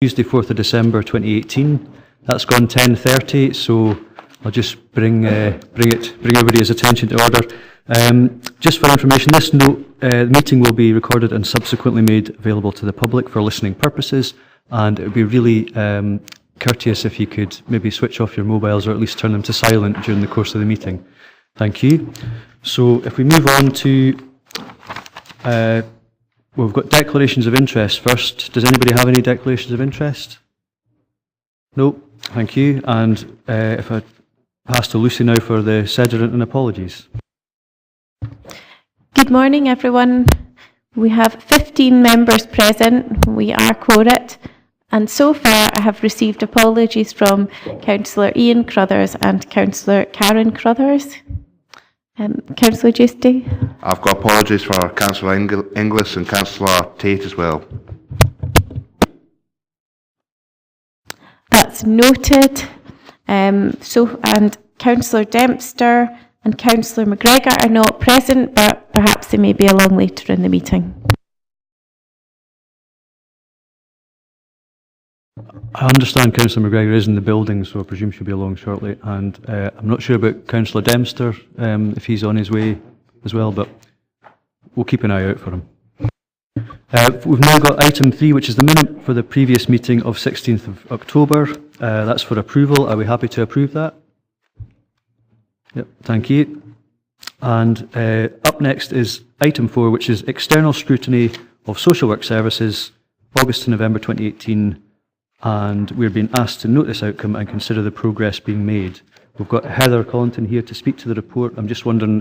Tuesday, 4th of December 2018. That's gone 10:30, so I'll just bring everybody's attention to order. Just for information, this the meeting will be recorded and subsequently made available to the public for listening purposes, and it would be really courteous if you could maybe switch off your mobiles or at least turn them to silent during the course of the meeting. Thank you. So if we move on to, we've got declarations of interest first. Does anybody have any declarations of interest? No, thank you. And if I pass to Lucy now for the Sederunt and apologies. Good morning, everyone. We have 15 members present. We are quorate. And so far, I have received apologies from Councillor Ian Crothers and Councillor Karen Crothers. Councillor Giusti? I've got apologies for Councillor Inglis and Councillor Tate as well. That's noted. And Councillor Dempster and Councillor McGregor are not present, but perhaps they may be along later in the meeting. I understand Councillor McGregor is in the building, so I presume she'll be along shortly. And I'm not sure about Councillor Dempster, if he's on his way as well, but we'll keep an eye out for him. We've now got item 3, which is the minute for the previous meeting of 16th of October. That's for approval. Are we happy to approve that? Yep, thank you. And up next is item 4, which is external scrutiny of social work services, August to November 2018. And we're being asked to note this outcome and consider the progress being made. We've got Heather Collington here to speak to the report. I'm just wondering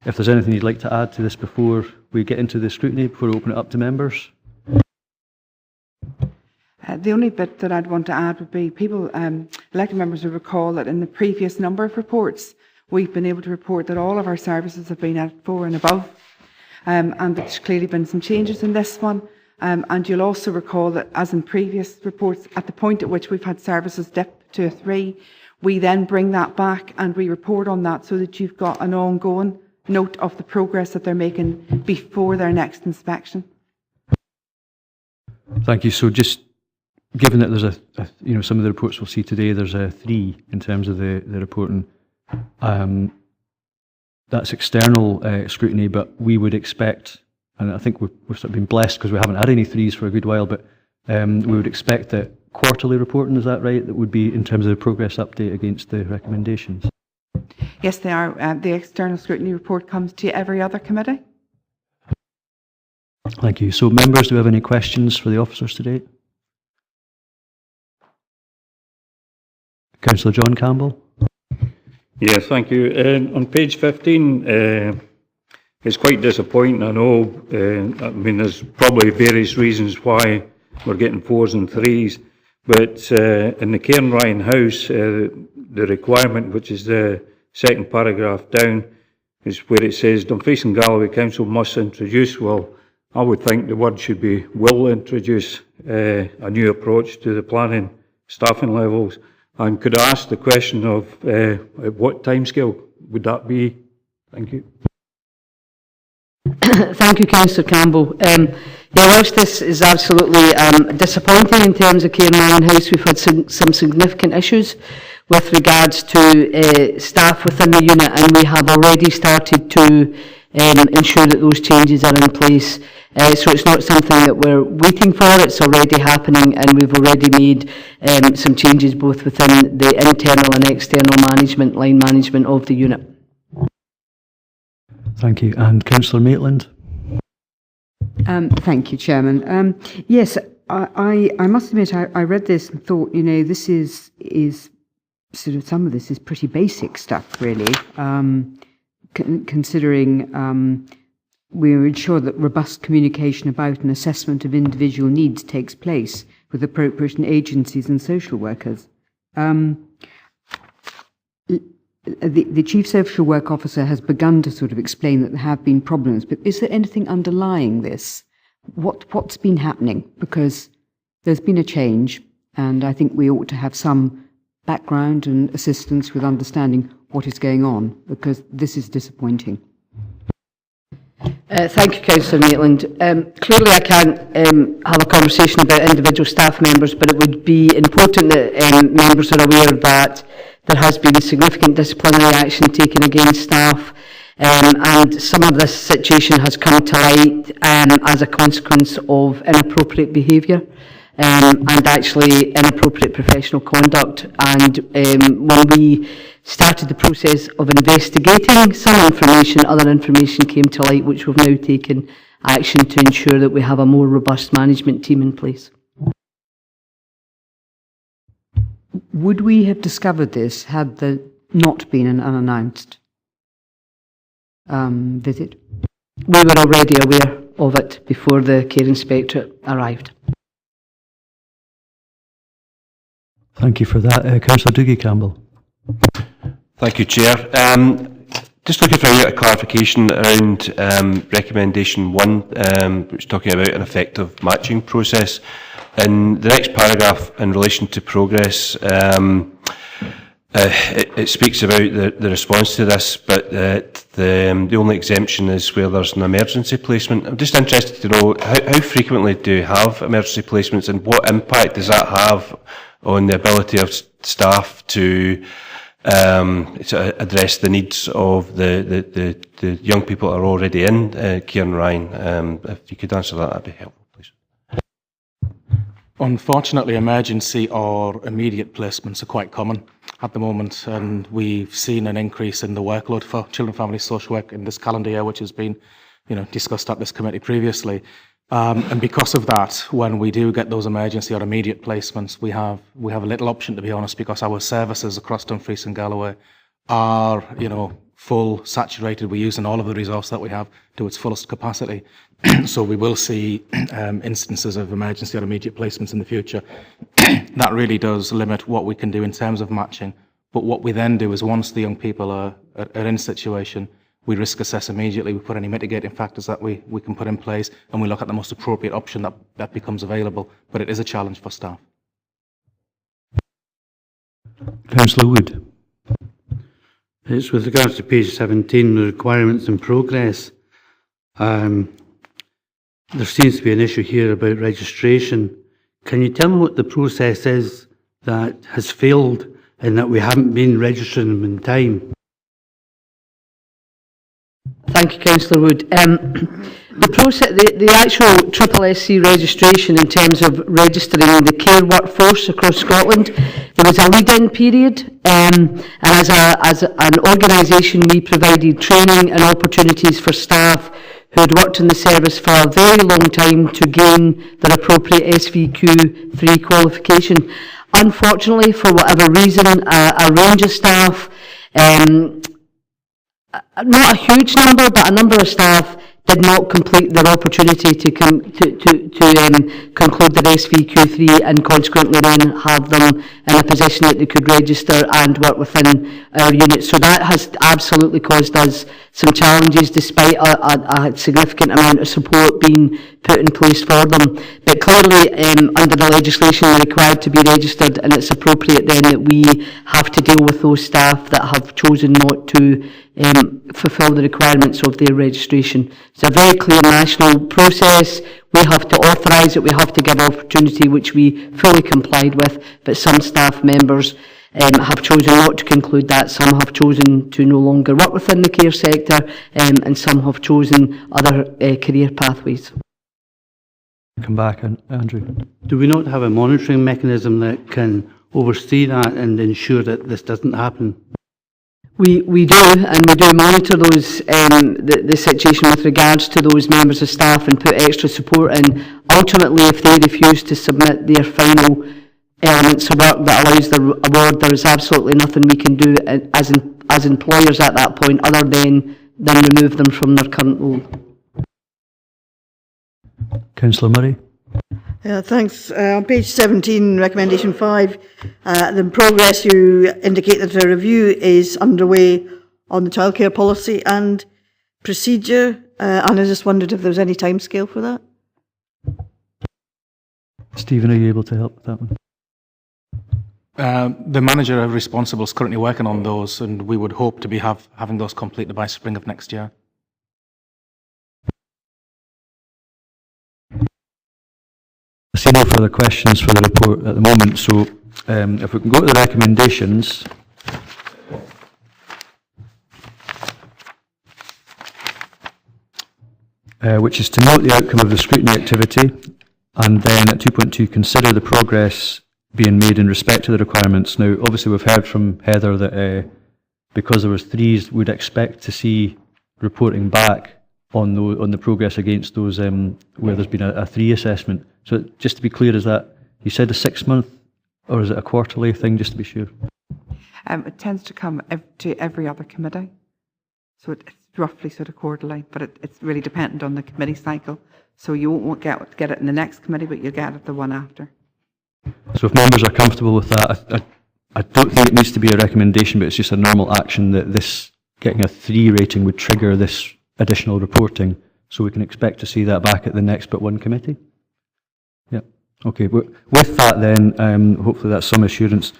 if there's anything you'd like to add to this before we get into the scrutiny, before we open it up to members. The only bit that I'd want to add would be people, elected members will recall that in the previous number of reports, we've been able to report that all of our services have been at 4 and above. And there's clearly been some changes in this one. And you'll also recall that, as in previous reports, at the point at which we've had services dip to a 3, we then bring that back and we report on that so that you've got an ongoing note of the progress that they're making before their next inspection. Thank you. So just given that there's some of the reports we'll see today, there's a 3 in terms of the reporting. That's external scrutiny, but we would expect, and I think we've sort of been blessed because we haven't had any 3s for a good while, but we would expect that quarterly reporting, is that right, that would be in terms of the progress update against the recommendations? Yes, they are. The external scrutiny report comes to every other committee. Thank you. So members, do we have any questions for the officers today? Councillor John Campbell? Yes, thank you. On page 15, it's quite disappointing, I know. I mean, there's probably various reasons why we're getting 4s and 3s, but in the Cairn Ryan House, the requirement, which is the second paragraph down, is where it says Dumfries and Galloway Council must introduce. Well, I would think the word should be will introduce a new approach to the planning staffing levels. And could I ask the question of at what timescale would that be? Thank you. Thank you, Councillor Campbell. Whilst this is absolutely disappointing in terms of Cairn Ryan House, we've had some significant issues with regards to staff within the unit, and we have already started to ensure that those changes are in place. So it's not something that we're waiting for, it's already happening, and we've already made some changes both within the internal and external management, line management of the unit. Thank you. And Councillor Maitland? Thank you, Chairman. Yes, I must admit I read this and thought, this is sort of, some of this is pretty basic stuff, really, considering we ensure that robust communication about and assessment of individual needs takes place with appropriate agencies and social workers. The Chief Social Work Officer has begun to sort of explain that there have been problems, but is there anything underlying this? What's been happening? Because there's been a change, and I think we ought to have some background and assistance with understanding what is going on, because this is disappointing. Thank you, Councillor Maitland. Clearly I can't have a conversation about individual staff members, but it would be important that members are aware that there has been significant disciplinary action taken against staff, and some of this situation has come to light as a consequence of inappropriate behaviour. And actually inappropriate professional conduct. And when we started the process of investigating some information, other information came to light, which we've now taken action to ensure that we have a more robust management team in place. Would we have discovered this had there not been an unannounced visit? We were already aware of it before the Care Inspectorate arrived. Thank you for that. Councillor Dougie Campbell. Thank you, Chair. Just looking for a clarification around recommendation 1, which is talking about an effective matching process. In the next paragraph, in relation to progress, it speaks about the response to this, but the only exemption is where there's an emergency placement. I'm just interested to know how frequently do you have emergency placements, and what impact does that have on the ability of staff to address the needs of the young people that are already in Cairn Ryan? If you could answer that, that'd be helpful, please. Unfortunately, emergency or immediate placements are quite common at the moment, and we've seen an increase in the workload for children and family social work in this calendar year, which has been, discussed at this committee previously. And because of that, when we do get those emergency or immediate placements, we have a little option, to be honest, because our services across Dumfries and Galloway are, full, saturated. We're using all of the resource that we have to its fullest capacity. So we will see instances of emergency or immediate placements in the future. That really does limit what we can do in terms of matching. But what we then do is, once the young people are in situation, we risk assess immediately. We put any mitigating factors that we can put in place, and we look at the most appropriate option that becomes available. But it is a challenge for staff. Councillor Wood. It's with regards to page 17, the requirements in progress. There seems to be an issue here about registration. Can you tell me what the process is that has failed and that we haven't been registering them in time? Thank you, Councillor Wood. The process, the actual SSSC registration in terms of registering the care workforce across Scotland, there was a lead-in period, and as an organisation we provided training and opportunities for staff who had worked in the service for a very long time to gain their appropriate SVQ3 qualification. Unfortunately, for whatever reason, a range of staff, not a huge number, but a number of staff did not complete their opportunity to conclude their SVQ3, and consequently then have them in a position that they could register and work within our unit. So that has absolutely caused us some challenges, despite a significant amount of support being put in place for them. But clearly, under the legislation, they're required to be registered, and it's appropriate then that we have to deal with those staff that have chosen not to fulfil the requirements of their registration. It's a very clear national process. We have to authorise it, we have to give opportunity, which we fully complied with, but some staff members have chosen not to conclude that, some have chosen to no longer work within the care sector, and some have chosen other career pathways. Come back, Andrew. Do we not have a monitoring mechanism that can oversee that and ensure that this doesn't happen? We do, and we do monitor those the situation with regards to those members of staff and put extra support in. Ultimately, if they refuse to submit their final elements of work that allows the award, there is absolutely nothing we can do as employers at that point, other than remove them from their current role. Councillor Murray. Thanks. On page 17, recommendation 5, the progress, you indicate that a review is underway on the childcare policy and procedure, and I just wondered if there was any timescale for that. Stephen, are you able to help with that one? The manager responsible is currently working on those, and we would hope to be having those completed by spring of next year. I see no further questions for the report at the moment, so if we can go to the recommendations. Which is to note the outcome of the scrutiny activity, and then at 2.2 consider the progress being made in respect to the requirements. Now, obviously we've heard from Heather that because there was threes, we'd expect to see reporting back on the progress against those where there's been a 3 assessment. So just to be clear, is that, you said a 6 month, or is it a quarterly thing, just to be sure? It tends to come to every other committee. So it's roughly sort of quarterly, but it's really dependent on the committee cycle. So you won't get it in the next committee, but you'll get it the one after. So if members are comfortable with that, I don't think it needs to be a recommendation, but it's just a normal action that this, getting a 3 rating would trigger this additional reporting. So we can expect to see that back at the next but one committee. Yeah. Okay. With that then, hopefully that's some assurance.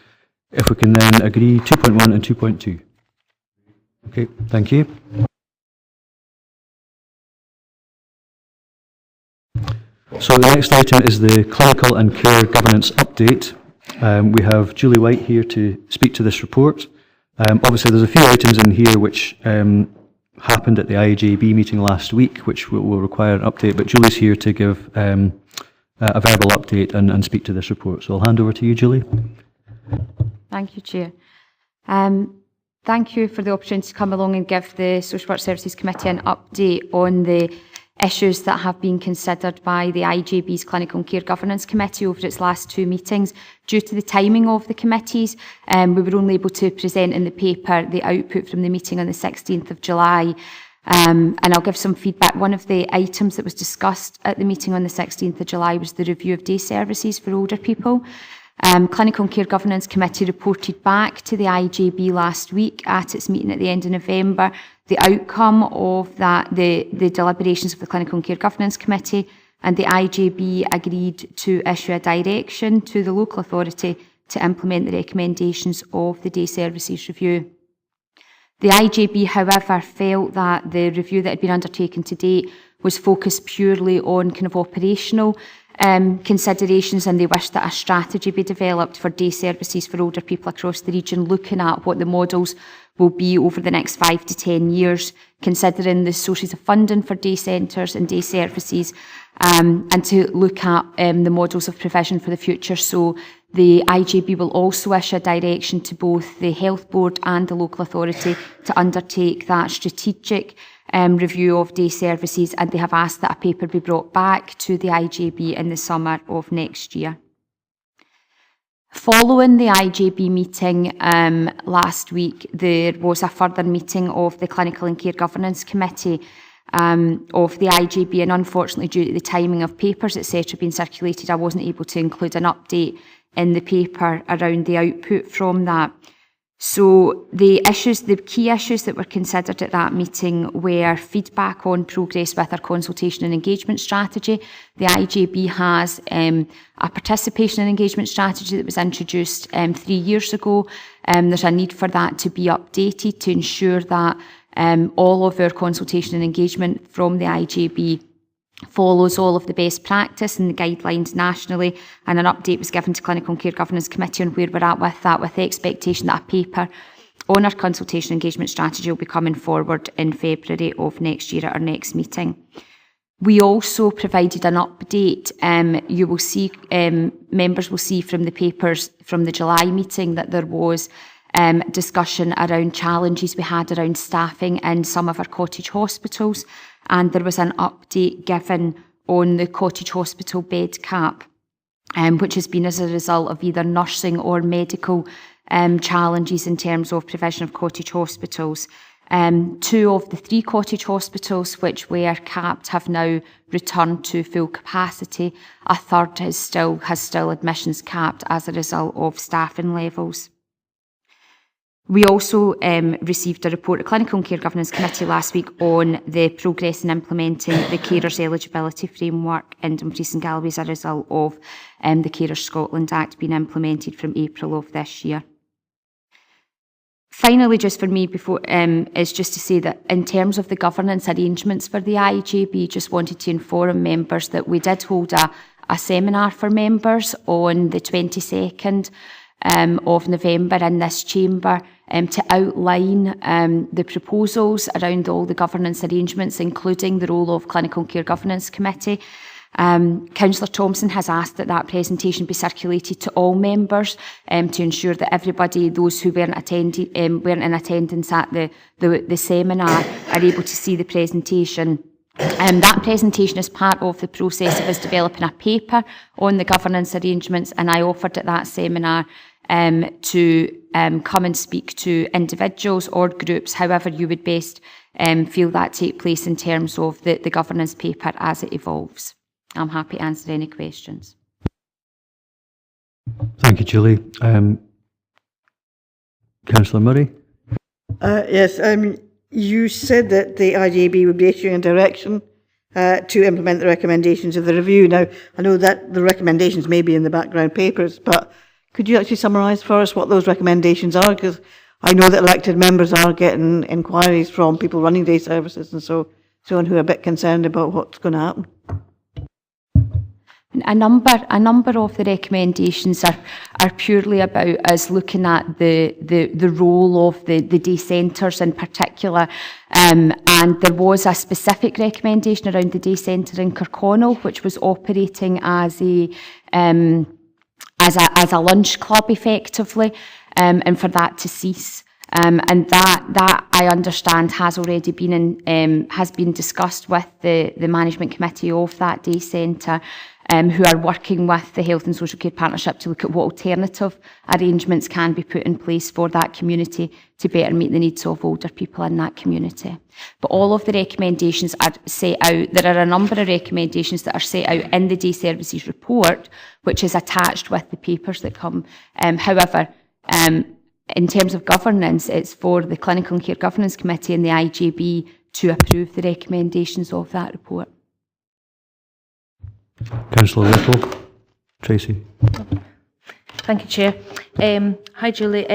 If we can then agree 2.1 and 2.2. Okay, thank you. So the next item is the clinical and care governance update. We have Julie White here to speak to this report. Obviously there's a few items in here which happened at the IJB meeting last week, which will require an update, but Julie's here to give a verbal update and speak to this report. So I'll hand over to you, Julie. Thank you, Chair. Thank you for the opportunity to come along and give the Social Work Services Committee an update on the issues that have been considered by the IJB's Clinical and Care Governance Committee over its last 2 meetings. Due to the timing of the committees, we were only able to present in the paper the output from the meeting on the 16th of July. And I'll give some feedback. One of the items that was discussed at the meeting on the 16th of July was the review of day services for older people. Clinical and Care Governance Committee reported back to the IJB last week at its meeting at the end of November the outcome of that, the deliberations of the Clinical and Care Governance Committee, and the IJB agreed to issue a direction to the local authority to implement the recommendations of the day services review. The IJB, however, felt that the review that had been undertaken to date was focused purely on kind of operational considerations, and they wished that a strategy be developed for day services for older people across the region, looking at what the models will be over the next 5 to 10 years, considering the sources of funding for day centres and day services, and to look at the models of provision for the future. So the IJB will also issue a direction to both the Health Board and the local authority to undertake that strategic review of day services, and they have asked that a paper be brought back to the IJB in the summer of next year. Following the IJB meeting last week, there was a further meeting of the Clinical and Care Governance Committee of the IJB, and unfortunately due to the timing of papers etc. being circulated, I wasn't able to include an update in the paper around the output from that. So the key issues that were considered at that meeting were feedback on progress with our consultation and engagement strategy. The IJB has a participation and engagement strategy that was introduced 3 years ago. There's a need for that to be updated to ensure that all of our consultation and engagement from the IJB follows all of the best practice and the guidelines nationally, and an update was given to Clinical and Care Governance Committee on where we're at with that, with the expectation that a paper on our consultation engagement strategy will be coming forward in February of next year at our next meeting. We also provided an update. You will see, members will see from the papers from the July meeting that there was discussion around challenges we had around staffing in some of our cottage hospitals, and there was an update given on the cottage hospital bed cap, which has been as a result of either nursing or medical challenges in terms of provision of cottage hospitals. 2 of the 3 cottage hospitals which were capped have now returned to full capacity. A third has still admissions capped as a result of staffing levels. We also received a report at Clinical and Care Governance Committee last week on the progress in implementing the Carers Eligibility Framework in Dumfries and Galloway as a result of the Carers Scotland Act being implemented from April of this year. Finally, just for me, is just to say that in terms of the governance arrangements for the IJB, just wanted to inform members that we did hold a a seminar for members on the 22nd of November in this chamber to outline the proposals around all the governance arrangements, including the role of Clinical Care Governance Committee. Councillor Thompson has asked that that presentation be circulated to all members to ensure that everybody, those who weren't in attendance at the seminar, are able to see the presentation. That presentation is part of the process of us developing a paper on the governance arrangements, and I offered at that seminar to come and speak to individuals or groups, however you would best feel that take place in terms of the governance paper as it evolves. I'm happy to answer any questions. Thank you, Julie. Councillor Murray? Yes, you said that the IJB would be issuing a direction to implement the recommendations of the review. Now, I know that the recommendations may be in the background papers, but could you actually summarise for us what those recommendations are? Because I know that elected members are getting inquiries from people running day services and so on who are a bit concerned about what's going to happen. A number of the recommendations are purely about us looking at the role of the day centres in particular, and there was a specific recommendation around the day centre in Kirkconnell, which was operating as a lunch club effectively, and for that to cease. And that I understand has already been has been discussed with the management committee of that day centre, who are working with the Health and Social Care Partnership to look at what alternative arrangements can be put in place for that community to better meet the needs of older people in that community. But all of the recommendations are set out. There are a number of recommendations that are set out in the Day Services report, which is attached with the papers that come. However, in terms of governance, it's for the Clinical and Care Governance Committee and the IJB to approve the recommendations of that report. Councillor Little? Tracy? Thank you, Chair. Hi, Julie.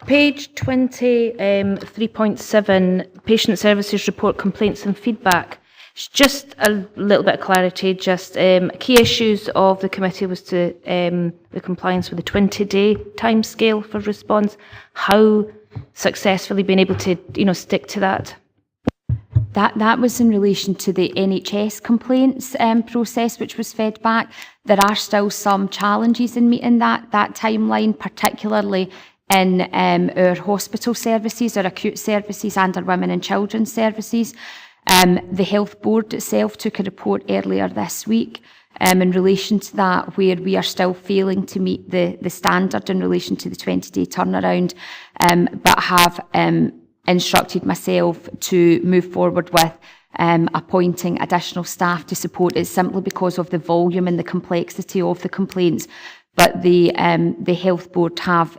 Page 20, 3.7, Patient Services Report, Complaints and Feedback. Just a little bit of clarity, just key issues of the committee was to the compliance with the 20-day timescale for response. How successfully been able to, stick to that? That was in relation to the NHS complaints process, which was fed back. There are still some challenges in meeting that timeline, particularly in our hospital services, our acute services and our women and children's services. The Health Board itself took a report earlier this week in relation to that, where we are still failing to meet the standard in relation to the 20-day turnaround, but have instructed myself to move forward with appointing additional staff to support it, simply because of the volume and the complexity of the complaints. But the Health Board have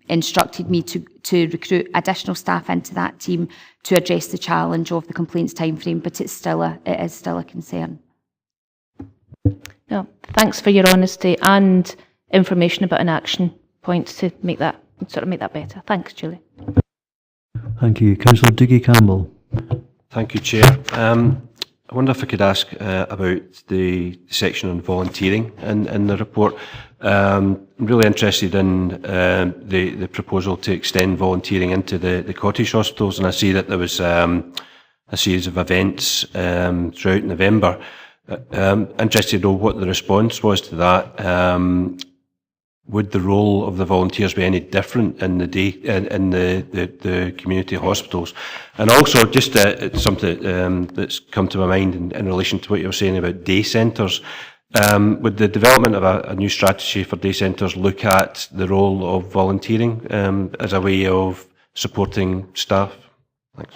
instructed me to recruit additional staff into that team to address the challenge of the complaints timeframe, but it is still a concern. No, thanks for your honesty and information about an action point to make that better. Thanks, Julie. Thank you. Councillor Dougie Campbell. Thank you, Chair. I wonder if I could ask about the section on volunteering in the report. I'm really interested in the proposal to extend volunteering into the cottage hospitals, and I see that there was a series of events throughout November. Interested to know what the response was to that. Would the role of the volunteers be any different in the day in the community hospitals? And also, just something that's come to my mind in relation to what you were saying about day centres. Would the development of a new strategy for day centres look at the role of volunteering as a way of supporting staff? Thanks.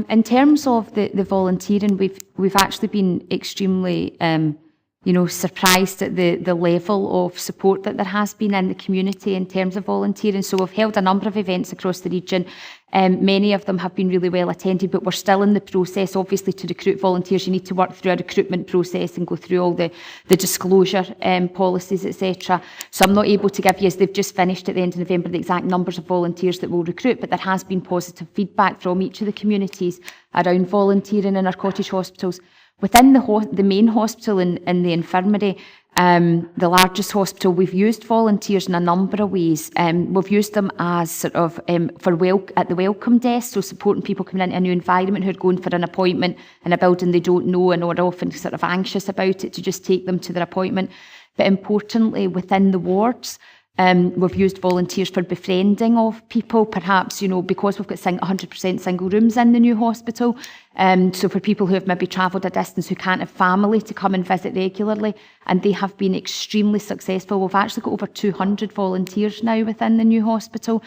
In terms of the volunteering, we've actually been extremely surprised at the level of support that there has been in the community in terms of volunteering. So we've held a number of events across the region. Many of them have been really well attended, but we're still in the process. Obviously, to recruit volunteers, you need to work through a recruitment process and go through all the disclosure policies, etc. So I'm not able to give you, as they've just finished at the end of November, the exact numbers of volunteers that we'll recruit, but there has been positive feedback from each of the communities around volunteering in our cottage hospitals. within the main hospital and the infirmary, the largest hospital, we've used volunteers in a number of ways. We've used them as sort of at the welcome desk, so supporting people coming into a new environment who are going for an appointment in a building they don't know and are often sort of anxious about it, to just take them to their appointment. But importantly, within the wards, we've used volunteers for befriending of people, perhaps, because we've got 100% single rooms in the new hospital. So for people who have maybe travelled a distance, who can't have family to come and visit regularly, and they have been extremely successful. We've actually got over 200 volunteers now within the new hospital.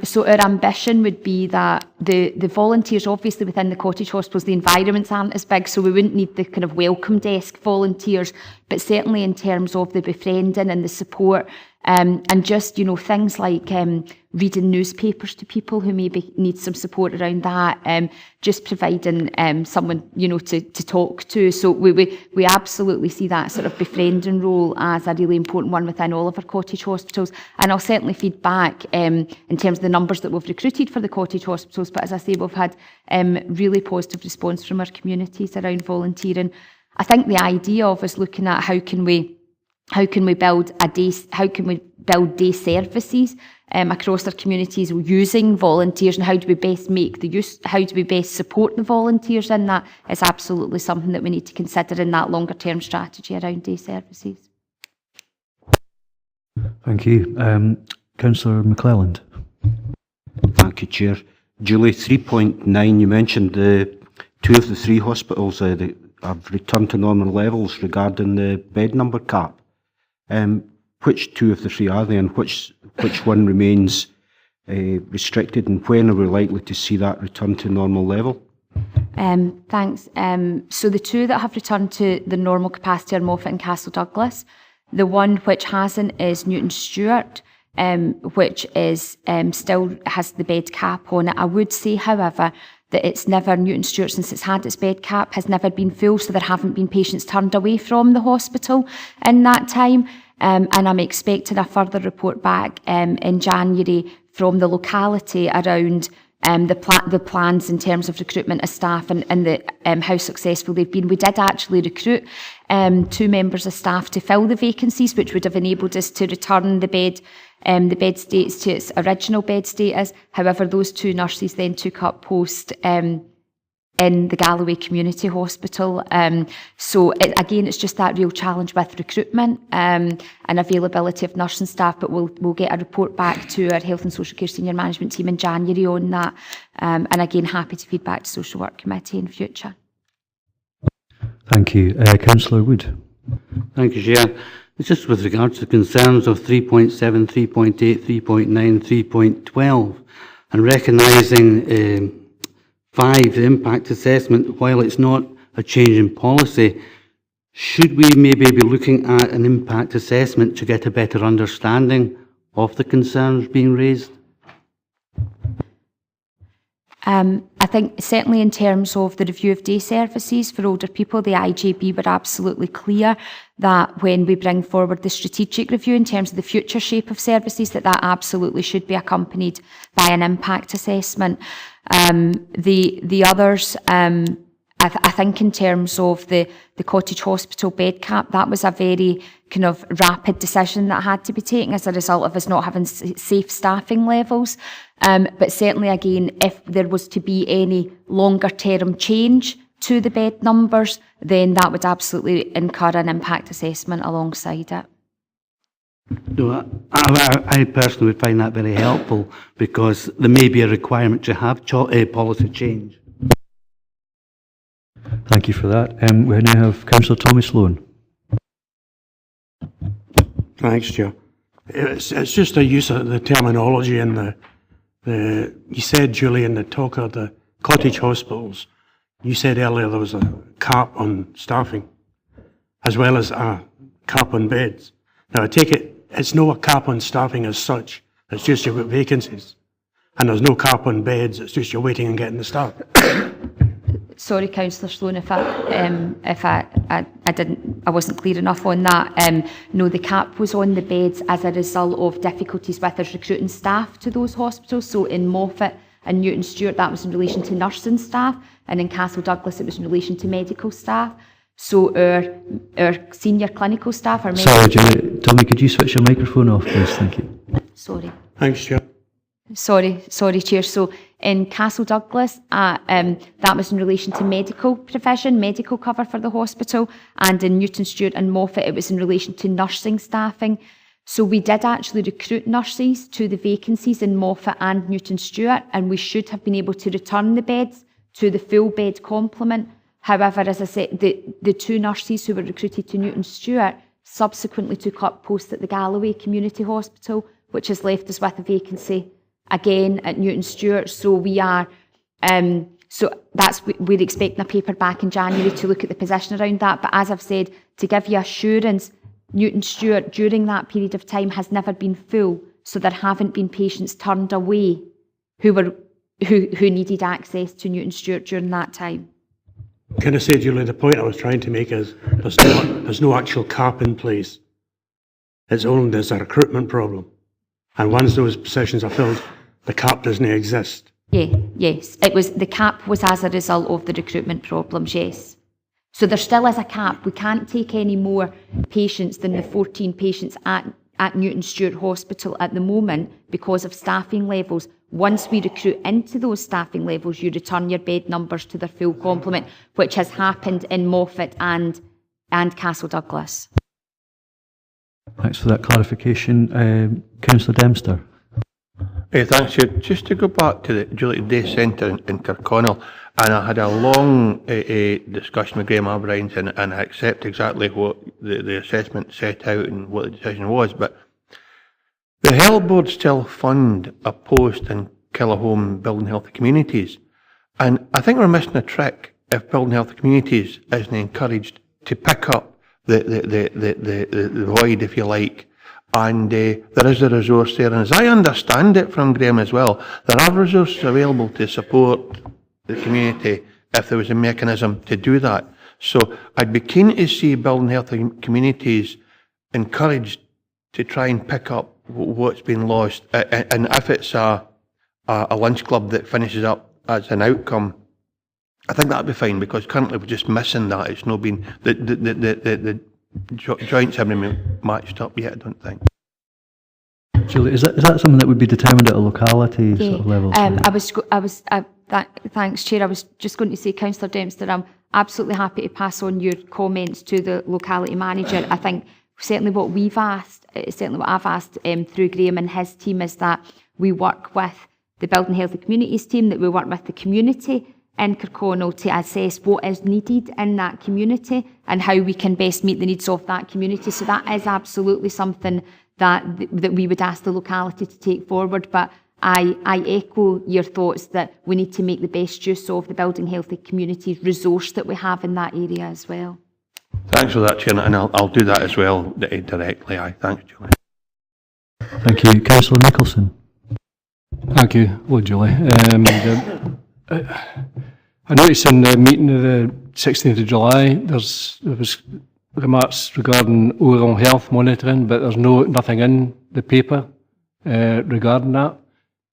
So our ambition would be that the volunteers, obviously within the cottage hospitals, the environments aren't as big, so we wouldn't need the kind of welcome desk volunteers, but certainly in terms of the befriending and the support, and just, things like reading newspapers to people who maybe need some support around that, just providing someone, to talk to. So we absolutely see that sort of befriending role as a really important one within all of our cottage hospitals. And I'll certainly feed back in terms of the numbers that we've recruited for the cottage hospitals. But as I say, we've had really positive response from our communities around volunteering. I think the idea of us looking at how can we build day services across our communities using volunteers, and how do we best support the volunteers in that, is absolutely something that we need to consider in that longer term strategy around day services. Thank you. Councillor McClelland. Thank you, Chair. Julie, 3.9, you mentioned two of the three hospitals that have returned to normal levels regarding the bed number cap. Which two of the three are they, and which one remains restricted, and when are we likely to see that return to normal level? Thanks. So the two that have returned to the normal capacity are Moffat and Castle Douglas. The one which hasn't is Newton Stewart, which is still has the bed cap on it. I would say, however, that it's never, Newton Stewart, since it's had its bed cap, has never been full, so there haven't been patients turned away from the hospital in that time. And I'm expecting a further report back in January from the locality around the plans in terms of recruitment of staff and the, how successful they've been. We did actually recruit 2 members of staff to fill the vacancies, which would have enabled us to return the bed status to its original bed status. However, those 2 nurses then took up post in the Galloway Community Hospital. So again, it's just that real challenge with recruitment and availability of nursing staff, but we'll get a report back to our Health and Social Care Senior Management team in January on that. And again, happy to feed back to Social Work Committee in future. Thank you. Councillor Wood. Thank you, Chair. It's just with regards to concerns of 3.7, 3.8, 3.9, 3.12, and recognising 5, the impact assessment, while it's not a change in policy, should we maybe be looking at an impact assessment to get a better understanding of the concerns being raised? I think certainly in terms of the review of day services for older people, the IJB were absolutely clear that when we bring forward the strategic review in terms of the future shape of services, that absolutely should be accompanied by an impact assessment. The others, I think in terms of the cottage hospital bed cap, that was a very kind of rapid decision that had to be taken as a result of us not having safe staffing levels. But certainly, again, if there was to be any longer term change to the bed numbers, then that would absolutely incur an impact assessment alongside it. No, I personally would find that very helpful, because there may be a requirement to have policy change. Thank you for that. We now have Councillor Tommy Sloan. Thanks, Chair. It's just a use of the terminology in you said, Julie, in the talk of the cottage hospitals, you said earlier there was a cap on staffing, as well as a cap on beds. Now, I take it, it's no a cap on staffing as such, it's just you've got vacancies. And there's no cap on beds, it's just you're waiting and getting the staff. Sorry, Councillor Sloan, if I wasn't clear enough on that. No, the cap was on the beds as a result of difficulties with us recruiting staff to those hospitals. So in Moffat In Newton Stewart, that was in relation to nursing staff, and in Castle Douglas, it was in relation to medical staff. So our senior clinical staff are... Sorry, Julie. Tommy, could you switch your microphone off, please? Thank you. Sorry. Thanks, Chair. Sorry, Chair. So in Castle Douglas, that was in relation to medical provision, medical cover for the hospital, and in Newton Stewart and Moffat, it was in relation to nursing staffing. So we did actually recruit nurses to the vacancies in Moffat and Newton Stewart, and we should have been able to return the beds to the full bed complement. However, as I said, the two nurses who were recruited to Newton Stewart subsequently took up posts at the Galloway Community Hospital, which has left us with a vacancy again at Newton Stewart. So we are, we're expecting a paper back in January to look at the position around that. But as I've said, to give you assurance, Newton Stewart during that period of time has never been full, so there haven't been patients turned away who needed access to Newton Stewart during that time. Can I say, Julie, the point I was trying to make is there's no actual cap in place. There's a recruitment problem. And once those positions are filled, the cap doesn't exist. Yes. The cap was as a result of the recruitment problems, yes. So there still is a cap. We can't take any more patients than the 14 patients at Newton Stewart Hospital at the moment because of staffing levels. Once we recruit into those staffing levels, you return your bed numbers to their full complement, which has happened in Moffat and Castle Douglas. Thanks for that clarification. Councillor Dempster. Thanks, Chair. Just to go back to the Julie Day Centre in Kirkconnell, and I had a long discussion with Graham Albrines, and I accept exactly what the assessment set out and what the decision was, but the Health Board still fund a post in Killahome Building Healthy Communities, and I think we're missing a trick if Building Healthy Communities isn't encouraged to pick up the void, if you like, and there is a resource there, and as I understand it from Graham as well, there are resources available to support the community if there was a mechanism to do that. So I'd be keen to see Building Healthy Communities encouraged to try and pick up what's been lost, and if it's a lunch club that finishes up as an outcome, I think that'd be fine, because currently we're just missing that. It's not been the joints haven't been matched up yet, I don't think. Julie, is that something that would be determined at a locality sort of level? Thanks, Chair. I was just going to say, Councillor Dempster, I'm absolutely happy to pass on your comments to the locality manager. I think certainly what I've asked through Graham and his team is that we work with the Building Healthy Communities team, that we work with the community in Kirkconnell to assess what is needed in that community and how we can best meet the needs of that community. So that is absolutely something that we would ask the locality to take forward. But I echo your thoughts that we need to make the best use of the Building Healthy Communities resource that we have in that area as well. Thanks for that, Chair, and I'll do that as well directly. Thanks, Julie. Thank you. Councillor Nicholson. Thank you, Lord Julie. I noticed in the meeting of the 16th of July, there was remarks regarding oral health monitoring, but there's nothing in the paper regarding that.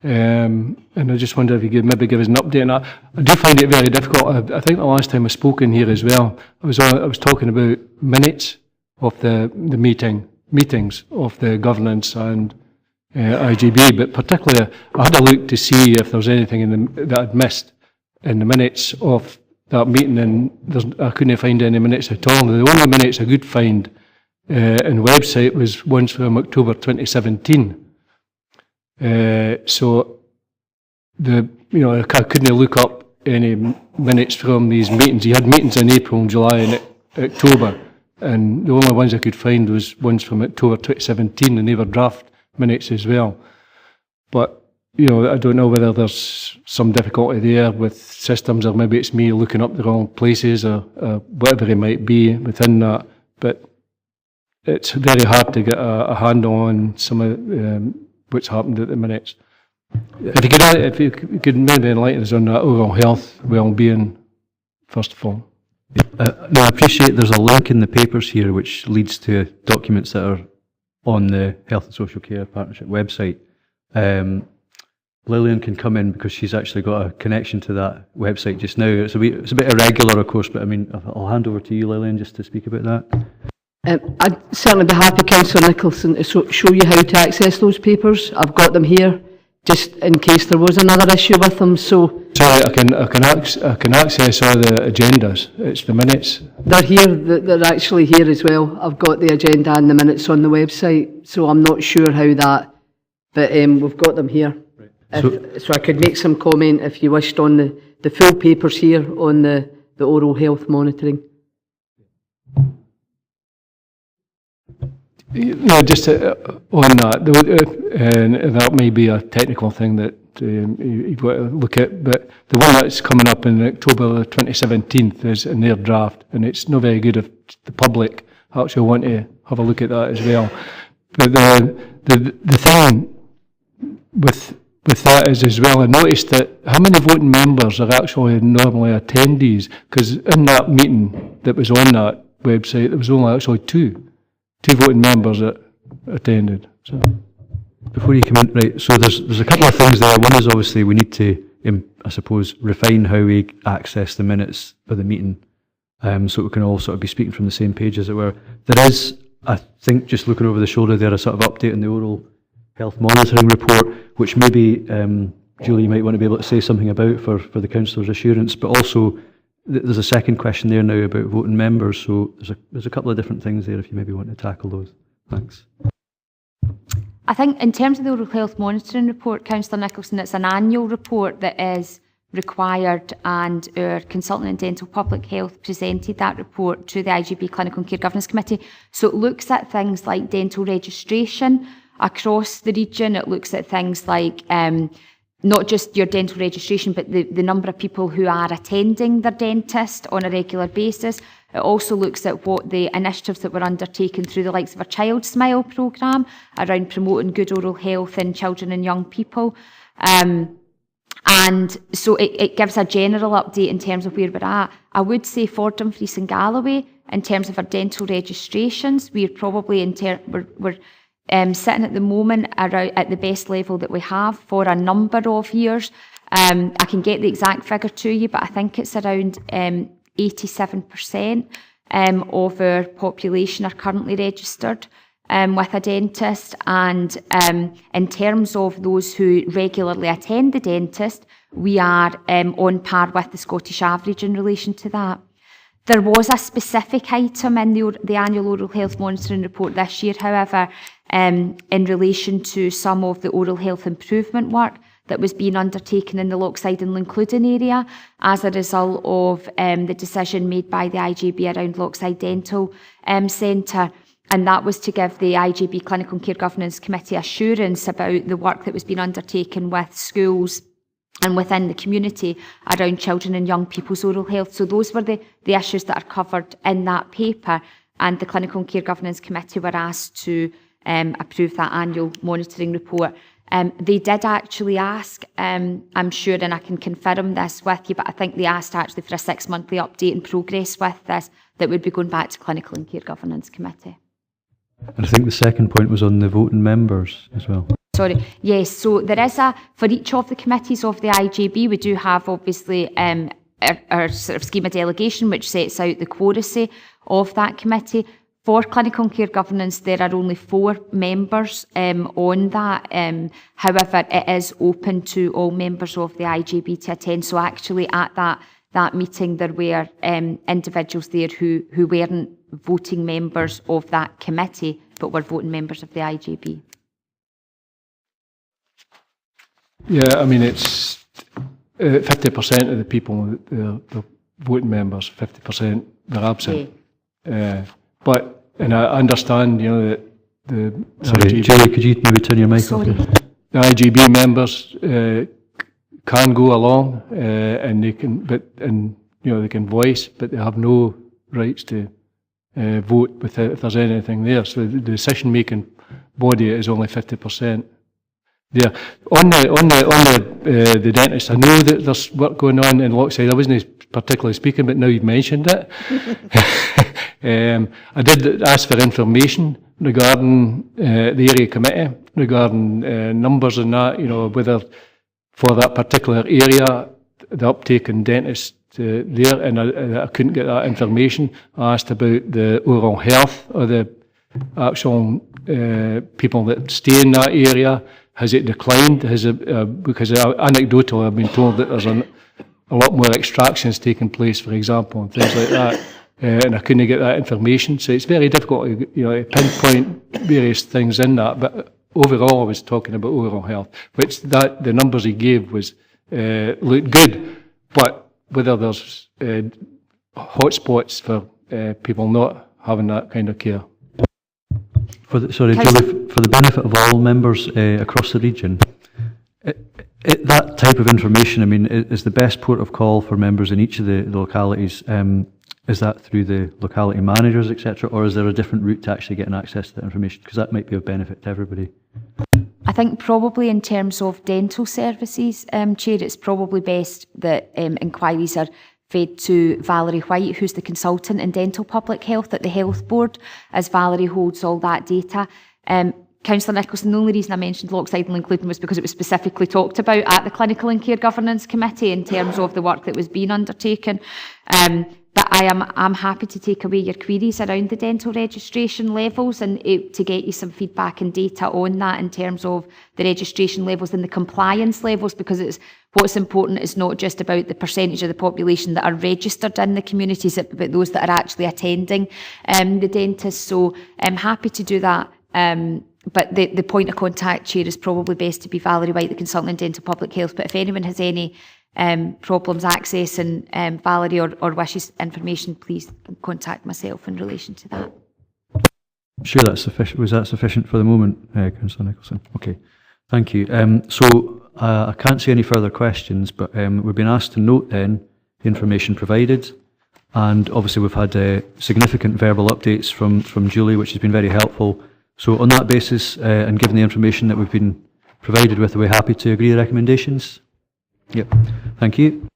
And I just wonder if you could maybe give us an update on that. I do find it very difficult. I think the last time I spoke in here as well, I was talking about minutes of the meetings of the governance and IGB, but particularly I had a look to see if there was anything that I'd missed in the minutes of that meeting, and I couldn't find any minutes at all. The only minutes I could find in the website was ones from October 2017. So I couldn't look up any minutes from these meetings. You had meetings in April and July and October, and the only ones I could find was ones from October 2017, and they were draft minutes as well. But I don't know whether there's some difficulty there with systems, or maybe it's me looking up the wrong places, or whatever it might be within that. But it's very hard to get a handle on some of what's happened at the minutes. If you could maybe enlighten us on that oral health well-being, first of all. No, I appreciate there's a link in the papers here which leads to documents that are on the Health and Social Care Partnership website. Lillian can come in because she's actually got a connection to that website just now. It's a bit irregular, of course, but I mean, I'll hand over to you, Lillian, just to speak about that. I'd certainly be happy, Councillor Nicholson, to show you how to access those papers. I've got them here, just in case there was another issue with them. So sorry, I can access all the agendas. It's the minutes. they're here. They're actually here as well. I've got the agenda and the minutes on the website. So I'm not sure how that, but we've got them here. Right. So I could make some comment if you wished on the full papers here on the oral health monitoring. No, just on that, and that may be a technical thing that you've got to look at, but the one that's coming up in October 2017 is in their draft, and it's not very good if the public actually want to have a look at that as well. But the thing with that is as well, I noticed that how many voting members are actually normally attendees, because in that meeting that was on that website, there was only actually two voting members that attended. So before you come in, right, so there's a couple of things there. One is obviously we need to, I suppose, refine how we access the minutes of the meeting, so we can all sort of be speaking from the same page, as it were. There is, I think, just looking over the shoulder there, a sort of update on the oral health monitoring report, which maybe, Julie, you might want to be able to say something about for the councillor's assurance, but also there's a second question there now about voting members, so there's a couple of different things there if you maybe want to tackle those. Thanks. I think in terms of the oral health monitoring report, Councillor Nicholson, it's an annual report that is required, and our consultant in dental public health presented that report to the IGB Clinical and Care Governance Committee. So it looks at things like dental registration across the region. It looks at things like not just your dental registration, but the number of people who are attending their dentist on a regular basis. It also looks at what the initiatives that were undertaken through the likes of our Child Smile programme around promoting good oral health in children and young people. And so it gives a general update in terms of where we're at. I would say for Dumfries and Galloway, in terms of our dental registrations, we're probably we're sitting at the moment around at the best level that we have for a number of years. I can get the exact figure to you, but I think it's around 87% of our population are currently registered with a dentist. And in terms of those who regularly attend the dentist, we are on par with the Scottish average in relation to that. There was a specific item in the annual oral health monitoring report this year, however, in relation to some of the oral health improvement work that was being undertaken in the Lochside and Luncluden area as a result of the decision made by the IGB around Lochside Dental Centre. And that was to give the IGB Clinical and Care Governance Committee assurance about the work that was being undertaken with schools and within the community around children and young people's oral health. So those were the issues that are covered in that paper, and the Clinical and Care Governance Committee were asked to approve that annual monitoring report. They did actually ask, I'm sure, and I can confirm this with you, but I think they asked actually for a 6-monthly update and progress with this that would be going back to Clinical and Care Governance Committee. And I think the second point was on the voting members as well. Sorry, yes, so there is for each of the committees of the IGB, we do have obviously our sort of scheme of delegation, which sets out the quoracy of that committee. For Clinical and Care Governance, there are only 4 members on that. However, it is open to all members of the IGB to attend. So actually at that meeting, there were individuals there who weren't voting members of that committee, but were voting members of the IGB. Yeah, I mean, it's 50% of the people, they're voting members, 50% they're absent. Yeah. And I understand, you know, that the Sorry, IGB, Julie, could you maybe turn your mic off? The IGB members can go along and they can, they can voice, but they have no rights to vote if there's anything there. So the decision-making body is only 50%. Yeah, on the dentist, I know that there's work going on in Lochside. I wasn't particularly speaking, but now you've mentioned it. I did ask for information regarding the area committee, regarding numbers and that, you know, whether for that particular area, the uptake in dentists there, and I couldn't get that information. I asked about the oral health of the actual people that stay in that area. Has it declined? Because anecdotally I've been told that there's a lot more extractions taking place, for example, and things like that. And I couldn't get that information, so it's very difficult to pinpoint various things in that. But overall, I was talking about oral health, which the numbers he gave was looked good, but whether there's hotspots for people not having that kind of care. Julie, for the benefit of all members across the region, that type of information, I mean, is the best port of call for members in each of the localities. Is that through the locality managers, etc., or is there a different route to actually getting access to that information? Because that might be of benefit to everybody. I think probably in terms of dental services, Chair, it's probably best that inquiries are fed to Valerie White, who's the consultant in dental public health at the Health Board, as Valerie holds all that data. Councillor Nicholson, the only reason I mentioned Lochside and Including was because it was specifically talked about at the Clinical and Care Governance Committee in terms of the work that was being undertaken. But I'm happy to take away your queries around the dental registration levels and to get you some feedback and data on that in terms of the registration levels and the compliance levels, because what's important is not just about the percentage of the population that are registered in the communities, but about those that are actually attending the dentist. So I'm happy to do that. But the point of contact, Chair, is probably best to be Valerie White, the consultant in dental public health. But if anyone has any problems accessing Valerie or wishes information, please contact myself in relation to that. Sure, that's sufficient. Was that sufficient for the moment, Councillor Nicholson? Okay, thank you. So I can't see any further questions, but we've been asked to note then the information provided, and obviously we've had significant verbal updates from Julie, which has been very helpful. So on that basis, and given the information that we've been provided with, are we happy to agree the recommendations? Yep, thank you.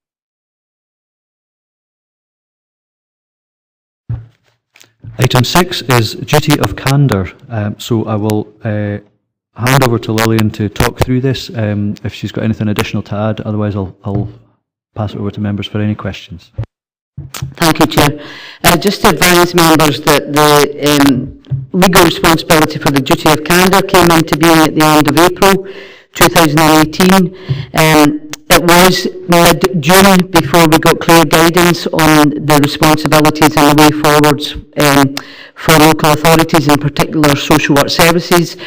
Item 6 is duty of candour. So I will hand over to Lillian to talk through this if she's got anything additional to add. Otherwise, I'll pass it over to members for any questions. Thank you, Chair. Just to advise members that the legal responsibility for the duty of candour came into being at the end of April 2018. It was mid-June before we got clear guidance on the responsibilities and the way forwards for local authorities, in particular social work services,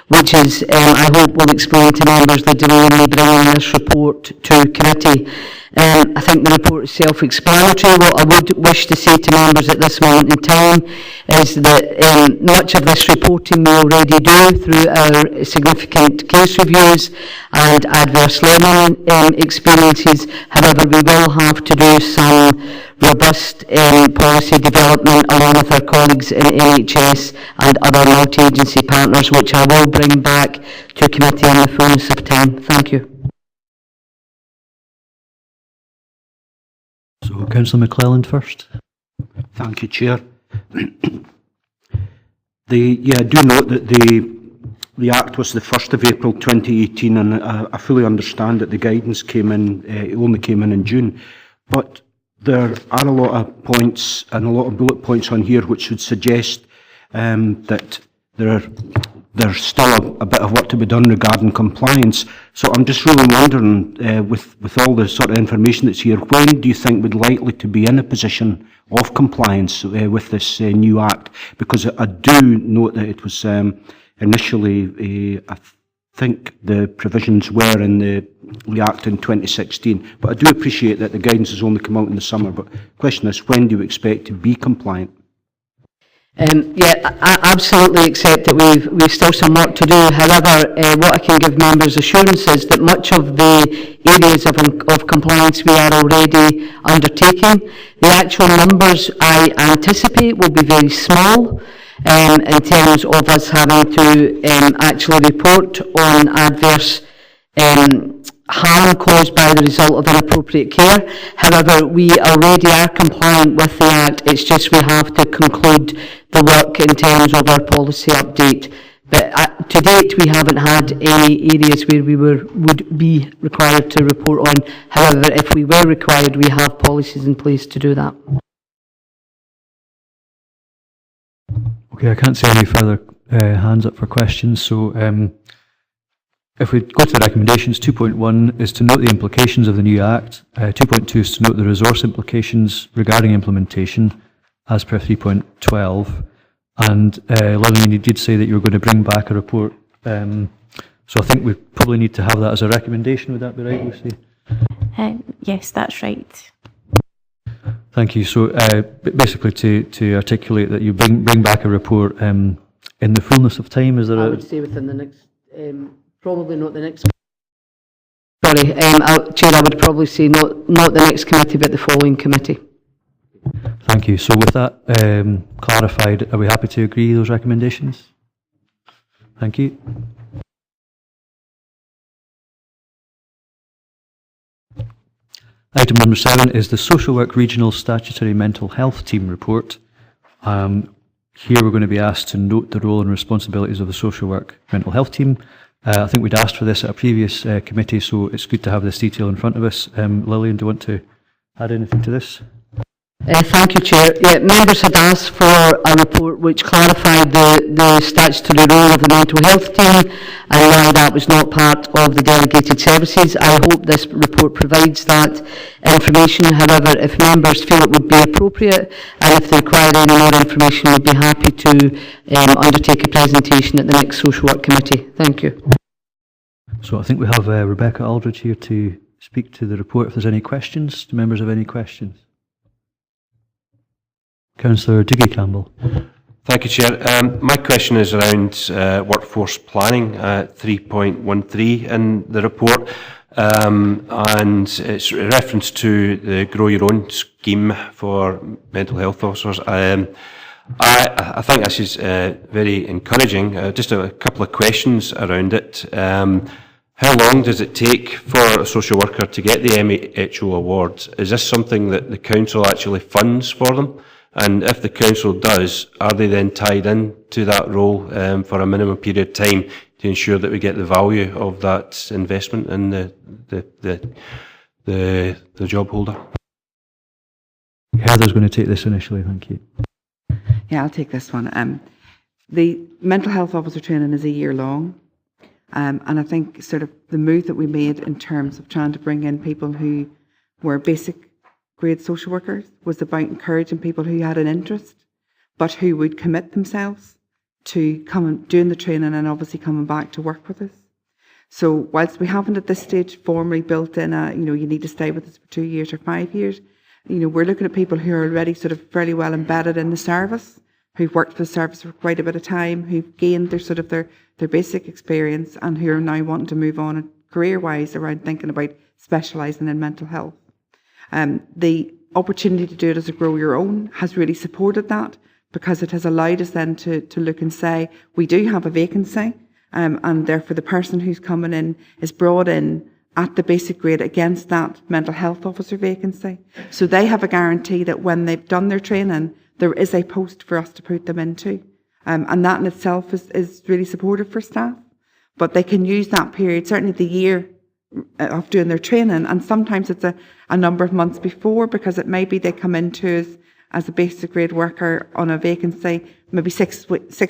which is, I hope, will explain to members the delay in me bringing this report to committee. I think the report is self-explanatory. What I would wish to say to members at this moment in time is that much of this reporting we already do through our significant case reviews and adverse learning experiences. However, we will have to do some robust policy development along with our colleagues in NHS and other multi-agency partners, which I will bring back to committee in the fullness of time. Thank you. So, Councillor McClelland first. Thank you, Chair. I do note that the Act was the 1st of April 2018, and I fully understand that the guidance came in, it only came in June. But there are a lot of points and a lot of bullet points on here which would suggest that there's still a bit of work to be done regarding compliance. So I'm just really wondering, with all the sort of information that's here, when do you think we'd likely to be in a position of compliance with this new Act? Because I do note that it was initially, I think the provisions were in the Act in 2016, but I do appreciate that the guidance has only come out in the summer. But the question is, when do you expect to be compliant? I absolutely accept that we've still some work to do. However, what I can give members assurance is that much of the areas of compliance we are already undertaking. The actual numbers I anticipate will be very small in terms of us having to actually report on adverse harm caused by the result of inappropriate care. However, we already are compliant with the Act. It's just we have to conclude the work in terms of our policy update But to date, we haven't had any areas where we would be required to report on. However, if we were required, we have policies in place to do that. Okay, I can't see any further hands up for questions, so if we go to the recommendations, 2.1 is to note the implications of the new Act, 2.2 is to note the resource implications regarding implementation as per 3.12, and Lillian, you did say that you were going to bring back a report, so I think we probably need to have that as a recommendation. Would that be right, Lucy? Yes, that's right. Thank you. So basically to articulate that you bring back a report in the fullness of time, is there I would say within the next, probably not the next. Sorry, Chair, I would probably say not the next committee, but the following committee. Thank you. So with that clarified, are we happy to agree those recommendations? Thank you. Item number 7 is the Social Work Regional Statutory Mental Health Team report. Here we're going to be asked to note the role and responsibilities of the Social Work Mental Health Team. I think we'd asked for this at a previous committee, so it's good to have this detail in front of us. Lillian, do you want to add anything to this? Thank you, Chair. Yeah, members had asked for a report which clarified the statutory role of the mental health team and why that was not part of the delegated services. I hope this report provides that information. However, if members feel it would be appropriate and if they require any more information, we'd be happy to undertake a presentation at the next Social Work Committee. Thank you. So I think we have Rebecca Aldridge here to speak to the report. If there's any questions, do members have any questions? Councillor Dougie Campbell. Thank you, Chair. My question is around workforce planning, 3.13 in the report, and it's a reference to the Grow Your Own scheme for mental health officers. I think this is very encouraging. Just a couple of questions around it. How long does it take for a social worker to get the MHO award? Is this something that the council actually funds for them? And if the council does, are they then tied in to that role for a minimum period of time to ensure that we get the value of that investment in the job holder? Heather's going to take this initially, thank you. Yeah, I'll take this one. The mental health officer training is a year long, and I think sort of the move that we made in terms of trying to bring in people who were basic grade social workers was about encouraging people who had an interest but who would commit themselves to doing the training and obviously coming back to work with us. So whilst we haven't at this stage formally built in you need to stay with us for 2 years or 5 years, we're looking at people who are already sort of fairly well embedded in the service, who've worked for the service for quite a bit of time, who've gained their basic experience and who are now wanting to move on career-wise around thinking about specialising in mental health. The opportunity to do it as a Grow Your Own has really supported that because it has allowed us then to look and say, we do have a vacancy and therefore the person who's coming in is brought in at the basic grade against that mental health officer vacancy. So they have a guarantee that when they've done their training, there is a post for us to put them into. And that in itself is really supportive for staff. But they can use that period, certainly the year of doing their training, and sometimes it's a number of months before, because it may be they come into us as a basic grade worker on a vacancy maybe 6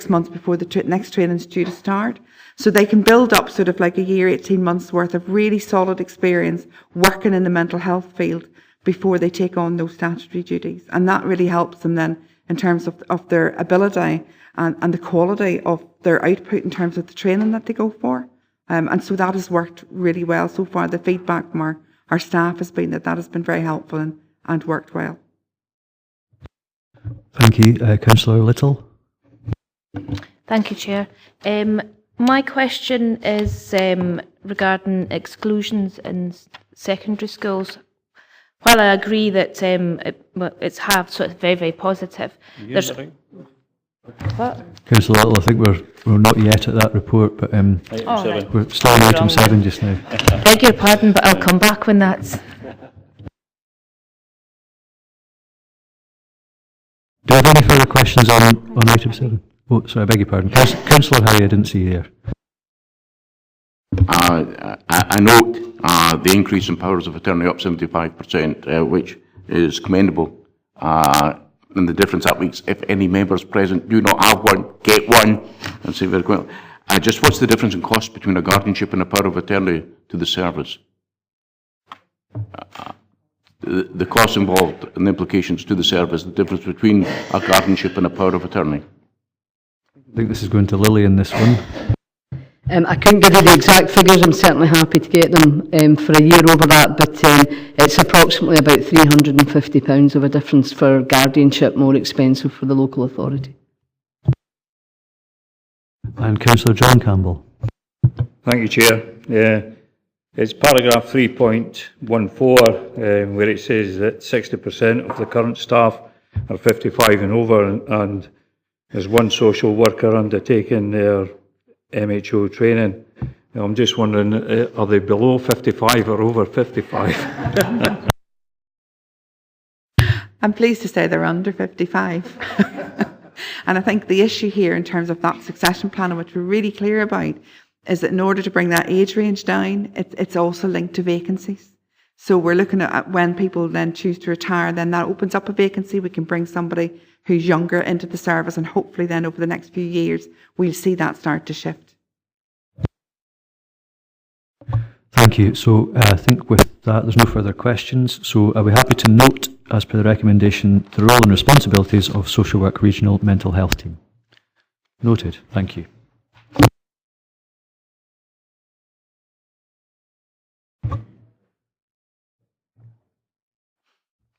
months before the next training is due to start. So they can build up sort of like a year, 18 months worth of really solid experience working in the mental health field before they take on those statutory duties. And that really helps them then in terms of their ability and the quality of their output in terms of the training that they go for. And so that has worked really well so far. The feedback from our staff has been that has been very helpful and worked well. Thank you. Councillor Little. Thank you, Chair. My question is regarding exclusions in secondary schools. While I agree that it's halved, so it's very, very positive. What? Councillor Little, I think we're not yet at that report, but we're still on item 7 just now. Beg your pardon, but I'll come back when that's... Do you have any further questions on item 7? Oh, sorry, I beg your pardon. Councillor Howie, I didn't see you there. I note the increase in powers of attorney up 75%, which is commendable. And the difference that makes, if any members present do not have one, get one. And say very quickly, just what's the difference in cost between a guardianship and a power of attorney to the service? The costs involved and the implications to the service, the difference between a guardianship and a power of attorney. I think this is going to Lily in this one. I couldn't give you the exact figures. I'm certainly happy to get them for a year over that, but it's approximately about £350 of a difference for guardianship, more expensive for the local authority. And Councillor John Campbell. Thank you, Chair. It's paragraph 3.14 where it says that 60% of the current staff are 55 and over, and there's one social worker undertaking their MHO training. Now, I'm just wondering, are they below 55 or over 55? I'm pleased to say they're under 55. And I think the issue here in terms of that succession plan, which we're really clear about, is that in order to bring that age range down, it's also linked to vacancies. So we're looking at when people then choose to retire, then that opens up a vacancy. We can bring somebody who's younger into the service, and hopefully then over the next few years, we'll see that start to shift. Thank you. So I think with that, there's no further questions. So are we happy to note, as per the recommendation, the role and responsibilities of Social Work Regional Mental Health Team? Noted. Thank you.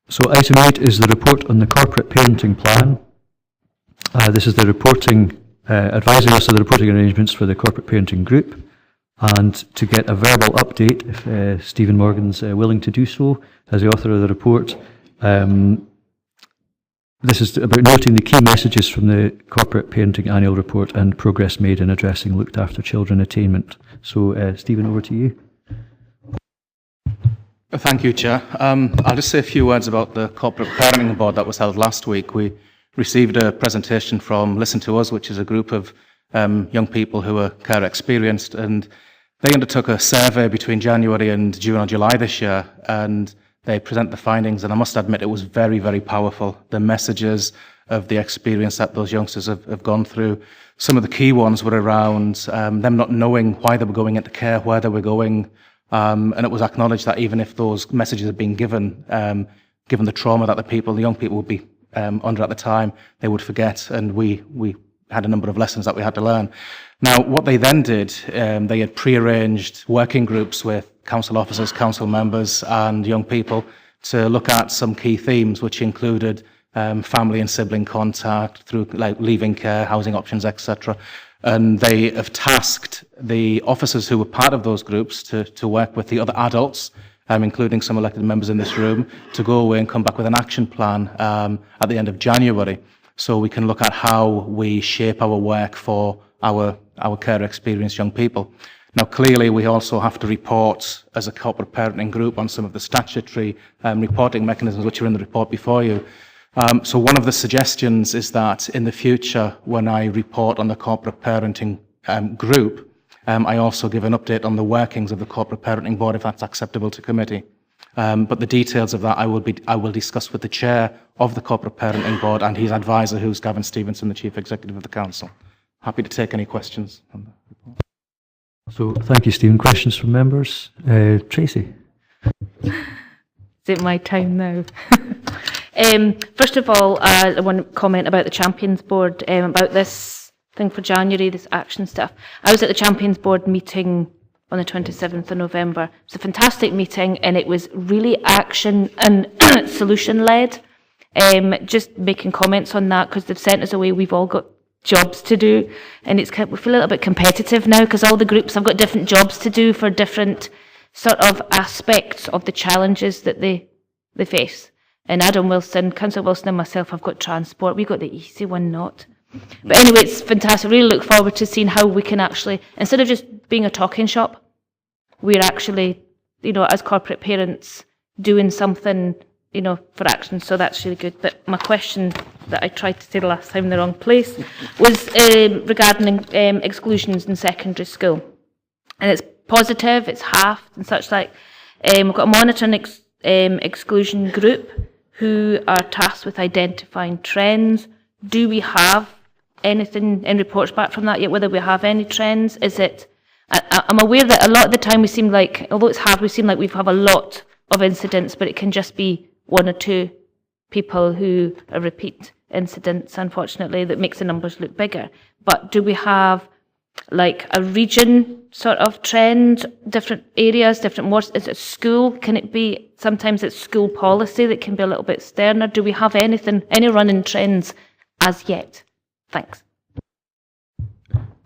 So item 8 is the report on the corporate parenting plan. This is the reporting, advising us of the reporting arrangements for the corporate parenting group, and to get a verbal update, if Stephen Morgan's willing to do so, as the author of the report. This is about noting the key messages from the corporate parenting annual report and progress made in addressing looked after children attainment. So Stephen, over to you. Thank you, Chair. I'll just say a few words about the Corporate Parenting Board that was held last week. We received a presentation from Listen to Us, which is a group of young people who are care experienced, and they undertook a survey between January and June or July this year, and they present the findings, and I must admit it was very, very powerful. The messages of the experience that those youngsters have gone through. Some of the key ones were around them not knowing why they were going into care, where they were going, and it was acknowledged that even if those messages had been given, given the trauma that the young people would be under at the time, they would forget, and we had a number of lessons that we had to learn. Now, what they then did, they had pre-arranged working groups with council officers, council members and young people to look at some key themes, which included family and sibling contact through like leaving care, housing options, etc. And they have tasked the officers who were part of those groups to work with the other adults, including some elected members in this room, to go away and come back with an action plan at the end of January, so we can look at how we shape our work for our care experienced young people. Now, clearly, we also have to report as a corporate parenting group on some of the statutory reporting mechanisms which are in the report before you. So one of the suggestions is that in the future, when I report on the corporate parenting group, I also give an update on the workings of the corporate parenting board, if that's acceptable to committee. But the details of that I will discuss with the chair of the corporate parenting board and his advisor, who's Gavin Stevenson, the chief executive of the council. Happy to take any questions on the report. So thank you, Stephen. Questions from members? Tracy? Is it my time now? First of all, I want to comment about the Champions Board, about this thing for January, this action stuff. I was at the Champions Board meeting on the 27th of November. It was a fantastic meeting, and it was really action and solution-led. Just making comments on that, because they've sent us away, we've all got jobs to do, and we feel a little bit competitive now, because all the groups have got different jobs to do for different sort of aspects of the challenges that they face. And Adam Wilson, Councillor Wilson and myself have got transport. We got the easy one, not. But anyway, it's fantastic. Really look forward to seeing how we can actually, instead of just being a talking shop, we're actually, as corporate parents, doing something, for action. So that's really good. But my question that I tried to say the last time in the wrong place, was regarding exclusions in secondary school. And it's positive, it's halved and such like. We've got a monitoring exclusion group who are tasked with identifying trends. Do we have anything in reports back from that yet, whether we have any trends? Is it, I'm aware that a lot of the time we seem like, although it's hard, we seem like we have a lot of incidents, but it can just be one or two people who are repeat incidents, unfortunately, that makes the numbers look bigger. But do we have like a region sort of trend, different areas, different wards? Is it school? Can it be, sometimes it's school policy that can be a little bit sterner? Do we have anything, any running trends as yet? Thanks.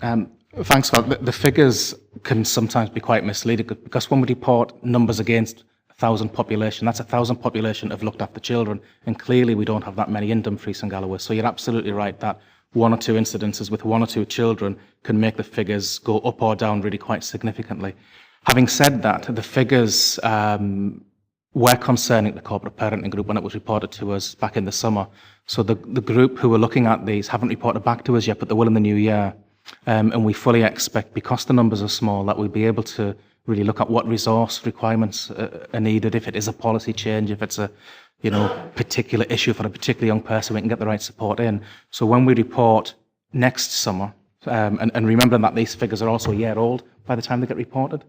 Thanks, Scott. The figures can sometimes be quite misleading because when we report numbers against 1,000 population, that's 1,000 population have looked after children, and clearly we don't have that many in Dumfries and Galloway. So you're absolutely right that one or two incidences with one or two children can make the figures go up or down really quite significantly. Having said that, the figures were concerning the corporate parenting group when it was reported to us back in the summer. So the group who were looking at these haven't reported back to us yet, but they will in the new year. And we fully expect, because the numbers are small, that we'll be able to really look at what resource requirements are needed, if it is a policy change, if it's a particular issue for a particular young person, we can get the right support in. So when we report next summer, and remember that these figures are also a year old by the time they get reported,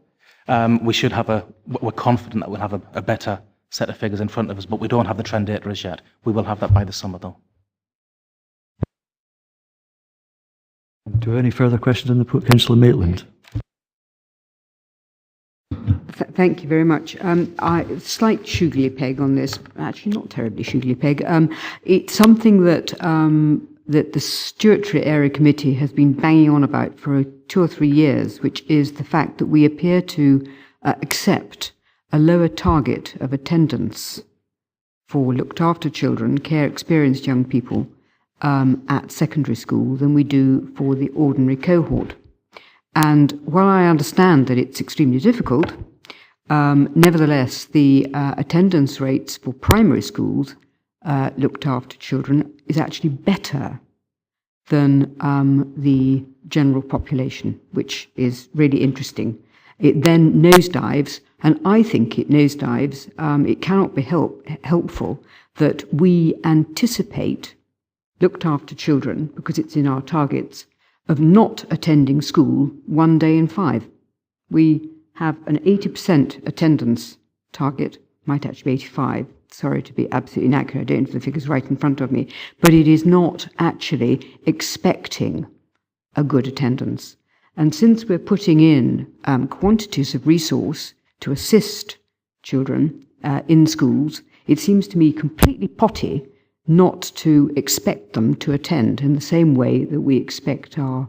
we should have we're confident that we'll have a better set of figures in front of us, but we don't have the trend data as yet. We will have that by the summer though. Do we have any further questions on the report? Councillor Maitland. Thank you very much. Slight sugarly peg on this, actually not terribly sugarly peg. It's something that that the Statutory Area Committee has been banging on about for 2 or 3 years, which is the fact that we appear to accept a lower target of attendance for looked after children, care experienced young people at secondary school than we do for the ordinary cohort. And while I understand that it's extremely difficult, nevertheless, the attendance rates for primary schools looked after children is actually better than the general population, which is really interesting. It then nosedives, and I think it nosedives. It cannot be helpful that we anticipate looked after children, because it's in our targets, of not attending school 1 day in 5. We have an 80% attendance target, might actually be 85. Sorry to be absolutely inaccurate, I don't have the figures right in front of me, but it is not actually expecting a good attendance. And since we're putting in quantities of resource to assist children in schools, it seems to me completely potty not to expect them to attend in the same way that we expect our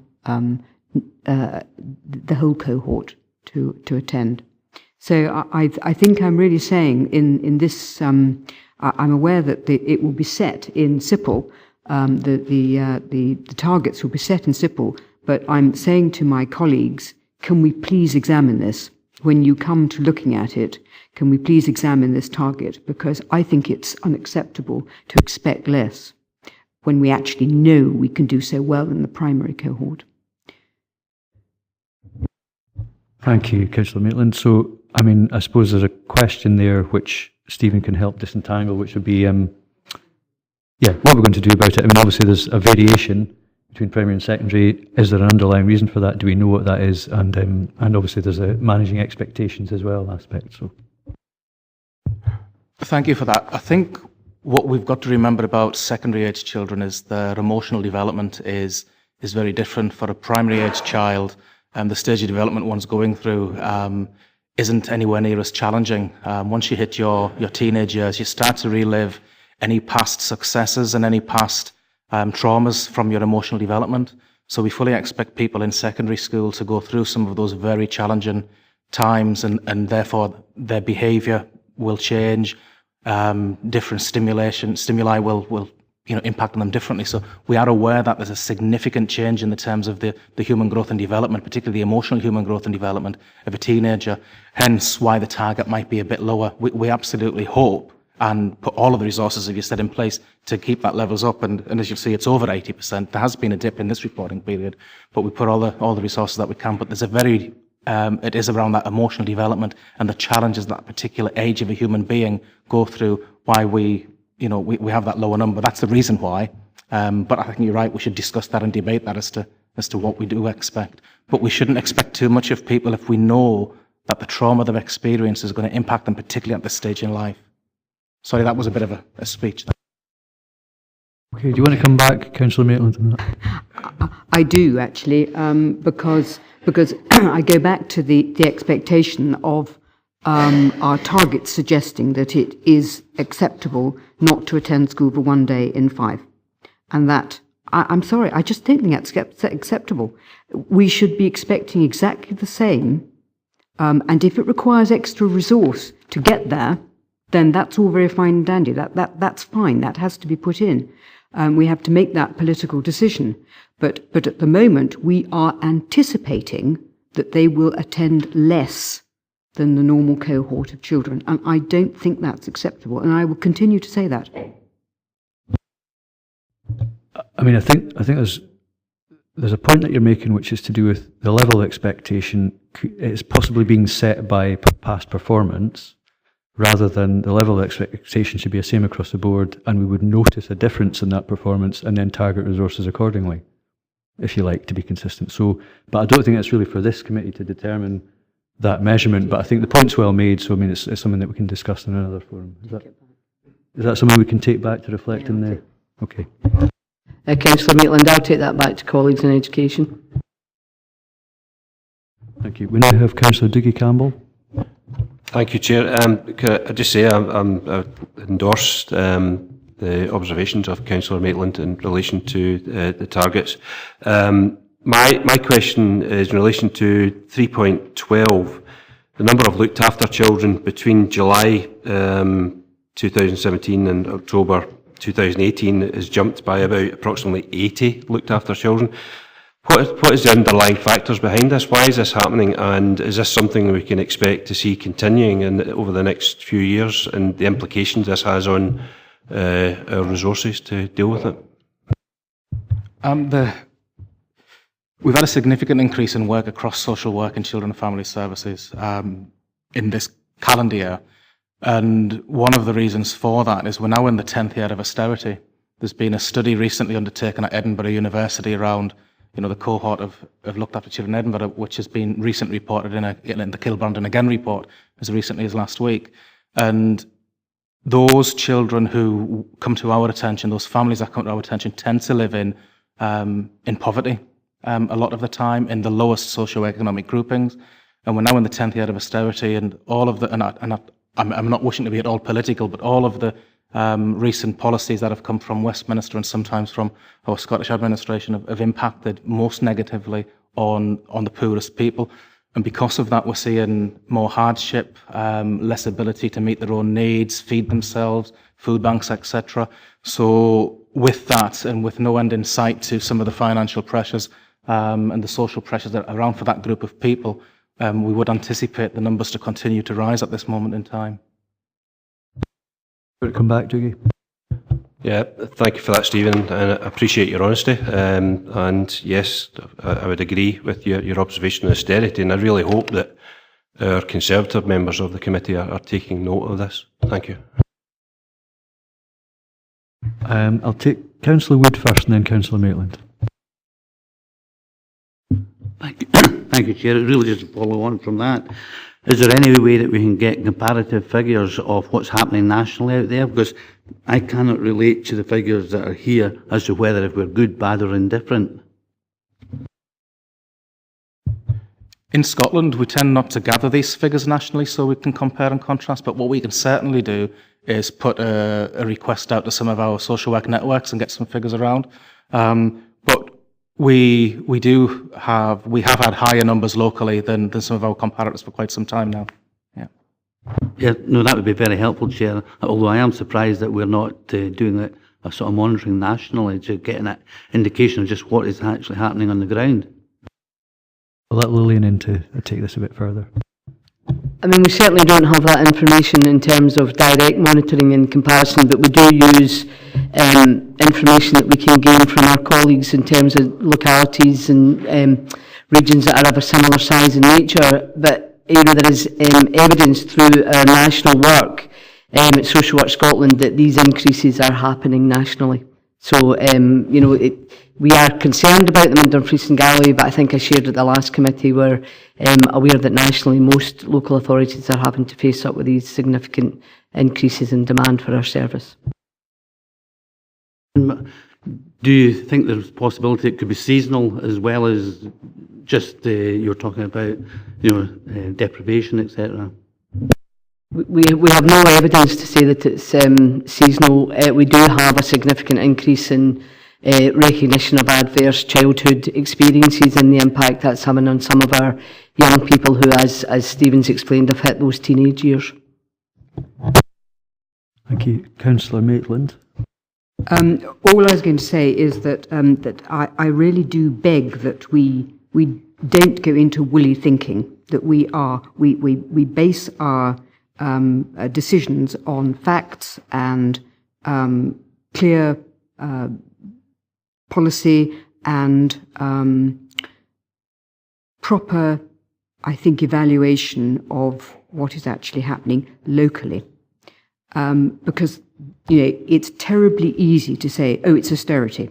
the whole cohort to attend. So I think I'm really saying in this, I'm aware that it will be set in SIPL, the targets will be set in SIPL, but I'm saying to my colleagues, can we please examine this? When you come to looking at it, can we please examine this target? Because I think it's unacceptable to expect less when we actually know we can do so well in the primary cohort. Thank you, Councillor Maitland. So, I mean, I suppose there's a question there which Stephen can help disentangle, which would be, what we're going to do about it. I mean, obviously there's a variation between primary and secondary. Is there an underlying reason for that? Do we know what that is? And obviously there's a managing expectations as well aspect. So, thank you for that. I think what we've got to remember about secondary age children is their emotional development is very different. For a primary age child, the stage of development one's going through isn't anywhere near as challenging. Once you hit your teenage years, you start to relive any past successes and any past traumas from your emotional development. So we fully expect people in secondary school to go through some of those very challenging times, and therefore their behaviour will change. Different stimuli will impact on them differently. So we are aware that there's a significant change in the terms of the human growth and development, particularly the emotional human growth and development of a teenager, hence why the target might be a bit lower. We absolutely hope and put all of the resources, as you said, in place to keep that levels up. And as you'll see, it's over 80%. There has been a dip in this reporting period, but we put all the resources that we can. But there's a very, it is around that emotional development and the challenges that particular age of a human being go through, why we have that lower number. That's the reason why. But I think you're right, we should discuss that and debate that as to what we do expect. But we shouldn't expect too much of people if we know that the trauma they've experienced is going to impact them, particularly at this stage in life. Sorry, that was a bit of a speech. Okay, do you want to come back, Councillor Maitland, on that? I do, actually, because I go back to the expectation of our targets suggesting that it is acceptable not to attend school for 1 day in 5. And that, I'm sorry, I just don't think that's acceptable. We should be expecting exactly the same. And if it requires extra resource to get there, then that's all very fine and dandy. That's fine. That has to be put in. We have to make that political decision. But at the moment, we are anticipating that they will attend less than the normal cohort of children. And I don't think that's acceptable. And I will continue to say that. I mean, I think there's a point that you're making, which is to do with the level of expectation is possibly being set by past performance, rather than the level of expectation should be the same across the board, and we would notice a difference in that performance and then target resources accordingly, if you like, to be consistent. So, but I don't think it's really for this committee to determine that measurement, but I think the point's well made, so I mean, it's something that we can discuss in another forum. Is that something we can take back to reflect in there? Okay. Councillor Maitland, I'll take that back to colleagues in education. Thank you. We now have Councillor Dougie Campbell. Thank you, Chair. Can I just say I endorsed the observations of Councillor Maitland in relation to the targets. My question is in relation to 3.12. The number of looked after children between July 2017 and October 2018 has jumped by about approximately 80 looked after children. What is the underlying factors behind this? Why is this happening? And is this something we can expect to see continuing over the next few years, and the implications this has on our resources to deal with it? We've had a significant increase in work across social work and children and family services in this calendar year. And one of the reasons for that is we're now in the 10th year of austerity. There's been a study recently undertaken at Edinburgh University around the cohort of looked after children in Edinburgh, which has been recently reported in the Kilbrandon Again report as recently as last week. And those children who come to our attention, those families that come to our attention, tend to live in poverty a lot of the time, in the lowest socioeconomic groupings. And we're now in the 10th year of austerity, and all of the, I'm not wishing to be at all political, but all of the recent policies that have come from Westminster and sometimes from our Scottish administration have impacted most negatively on the poorest people. And because of that, we're seeing more hardship, less ability to meet their own needs, feed themselves, food banks, etc. So with that, and with no end in sight to some of the financial pressures and the social pressures that are around for that group of people, we would anticipate the numbers to continue to rise at this moment in time. Come back, Dougie. Yeah, thank you for that, Stephen, and I appreciate your honesty. And yes, I would agree with your observation of austerity, and I really hope that our Conservative members of the committee are taking note of this. Thank you. I'll take Councillor Wood first and then Councillor Maitland. Thank you, Chair. It really just follow on from that. Is there any way that we can get comparative figures of what's happening nationally out there? Because I cannot relate to the figures that are here as to whether if we're good, bad or indifferent. In Scotland, we tend not to gather these figures nationally so we can compare and contrast, but what we can certainly do is put a request out to some of our social work networks and get some figures around. But we have had higher numbers locally than some of our comparators for quite some time now. Yeah, no, that would be very helpful, Chair. Although I am surprised that we're not doing a sort of monitoring nationally to get an indication of just what is actually happening on the ground. I'll let Lillian in to take this a bit further. I mean, we certainly don't have that information in terms of direct monitoring in comparison, but we do use information that we can gain from our colleagues in terms of localities and regions that are of a similar size and nature. But there is evidence through our national work at Social Work Scotland that these increases are happening nationally. So, we are concerned about them in Dumfries and Galloway, but I think I shared at the last committee we're aware that nationally most local authorities are having to face up with these significant increases in demand for our service. Do you think there's a possibility it could be seasonal as well as just you're talking about, deprivation, etc.? We have no evidence to say that it's seasonal. We do have a significant increase in recognition of adverse childhood experiences and the impact that's having on some of our young people who, as Stephen's explained, have hit those teenage years. Thank you. Councillor Maitland. All I was going to say is that I really do beg that we don't go into woolly thinking, that we base our decisions on facts and clear policy and proper, I think, evaluation of what is actually happening locally. Because, it's terribly easy to say, oh, it's austerity.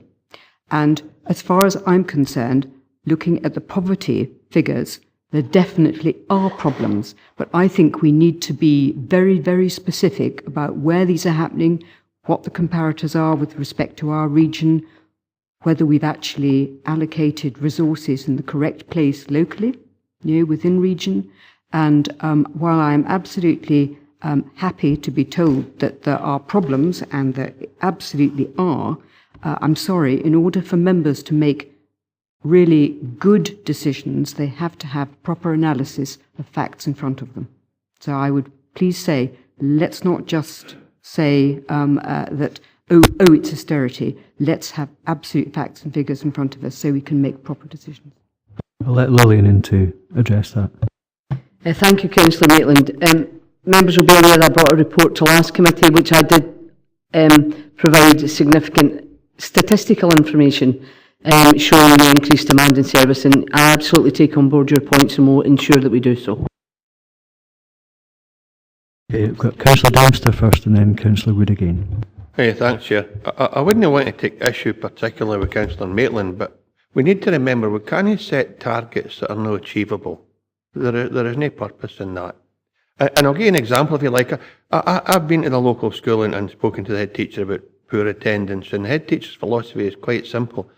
And as far as I'm concerned, looking at the poverty figures, there definitely are problems, but I think we need to be very, very specific about where these are happening, what the comparators are with respect to our region, whether we've actually allocated resources in the correct place locally, within region. And while I'm absolutely happy to be told that there are problems, and there absolutely are, I'm sorry, in order for members to make really good decisions, they have to have proper analysis of facts in front of them. So I would please say, let's not just say that, oh, it's austerity. Let's have absolute facts and figures in front of us so we can make proper decisions. I'll let Lillian in to address that. Thank you, Councillor Maitland. Members will be aware that I brought a report to last committee, which I did provide significant statistical information showing the increased demand in service, and I absolutely take on board your points and will ensure that we do so. Okay, we've got Councillor Dempster first and then Councillor Wood again. Hey, thanks, Chair. I wouldn't want to take issue particularly with Councillor Maitland, but we need to remember we can't set targets that are not achievable. There is no purpose in that. And I'll give you an example if you like. I've been to the local school and spoken to the head teacher about poor attendance, and the head teacher's philosophy is quite simple.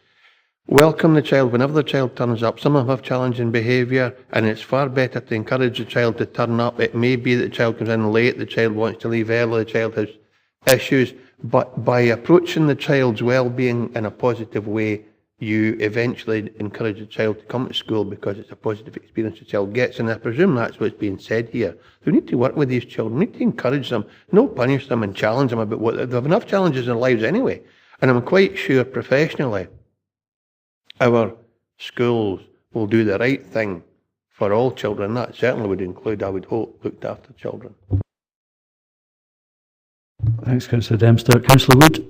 Welcome the child whenever the child turns up. Some of them have challenging behaviour, and it's far better to encourage the child to turn up. It may be that the child comes in late, the child wants to leave early, the child has issues, but by approaching the child's well-being in a positive way, you eventually encourage the child to come to school because it's a positive experience the child gets, and I presume that's what's being said here. We need to work with these children, we need to encourage them, not punish them and challenge them about what they have enough challenges in their lives anyway. And I'm quite sure professionally our schools will do the right thing for all children. That certainly would include, I would hope, looked after children. Thanks, Councillor Dempster. Councillor Wood.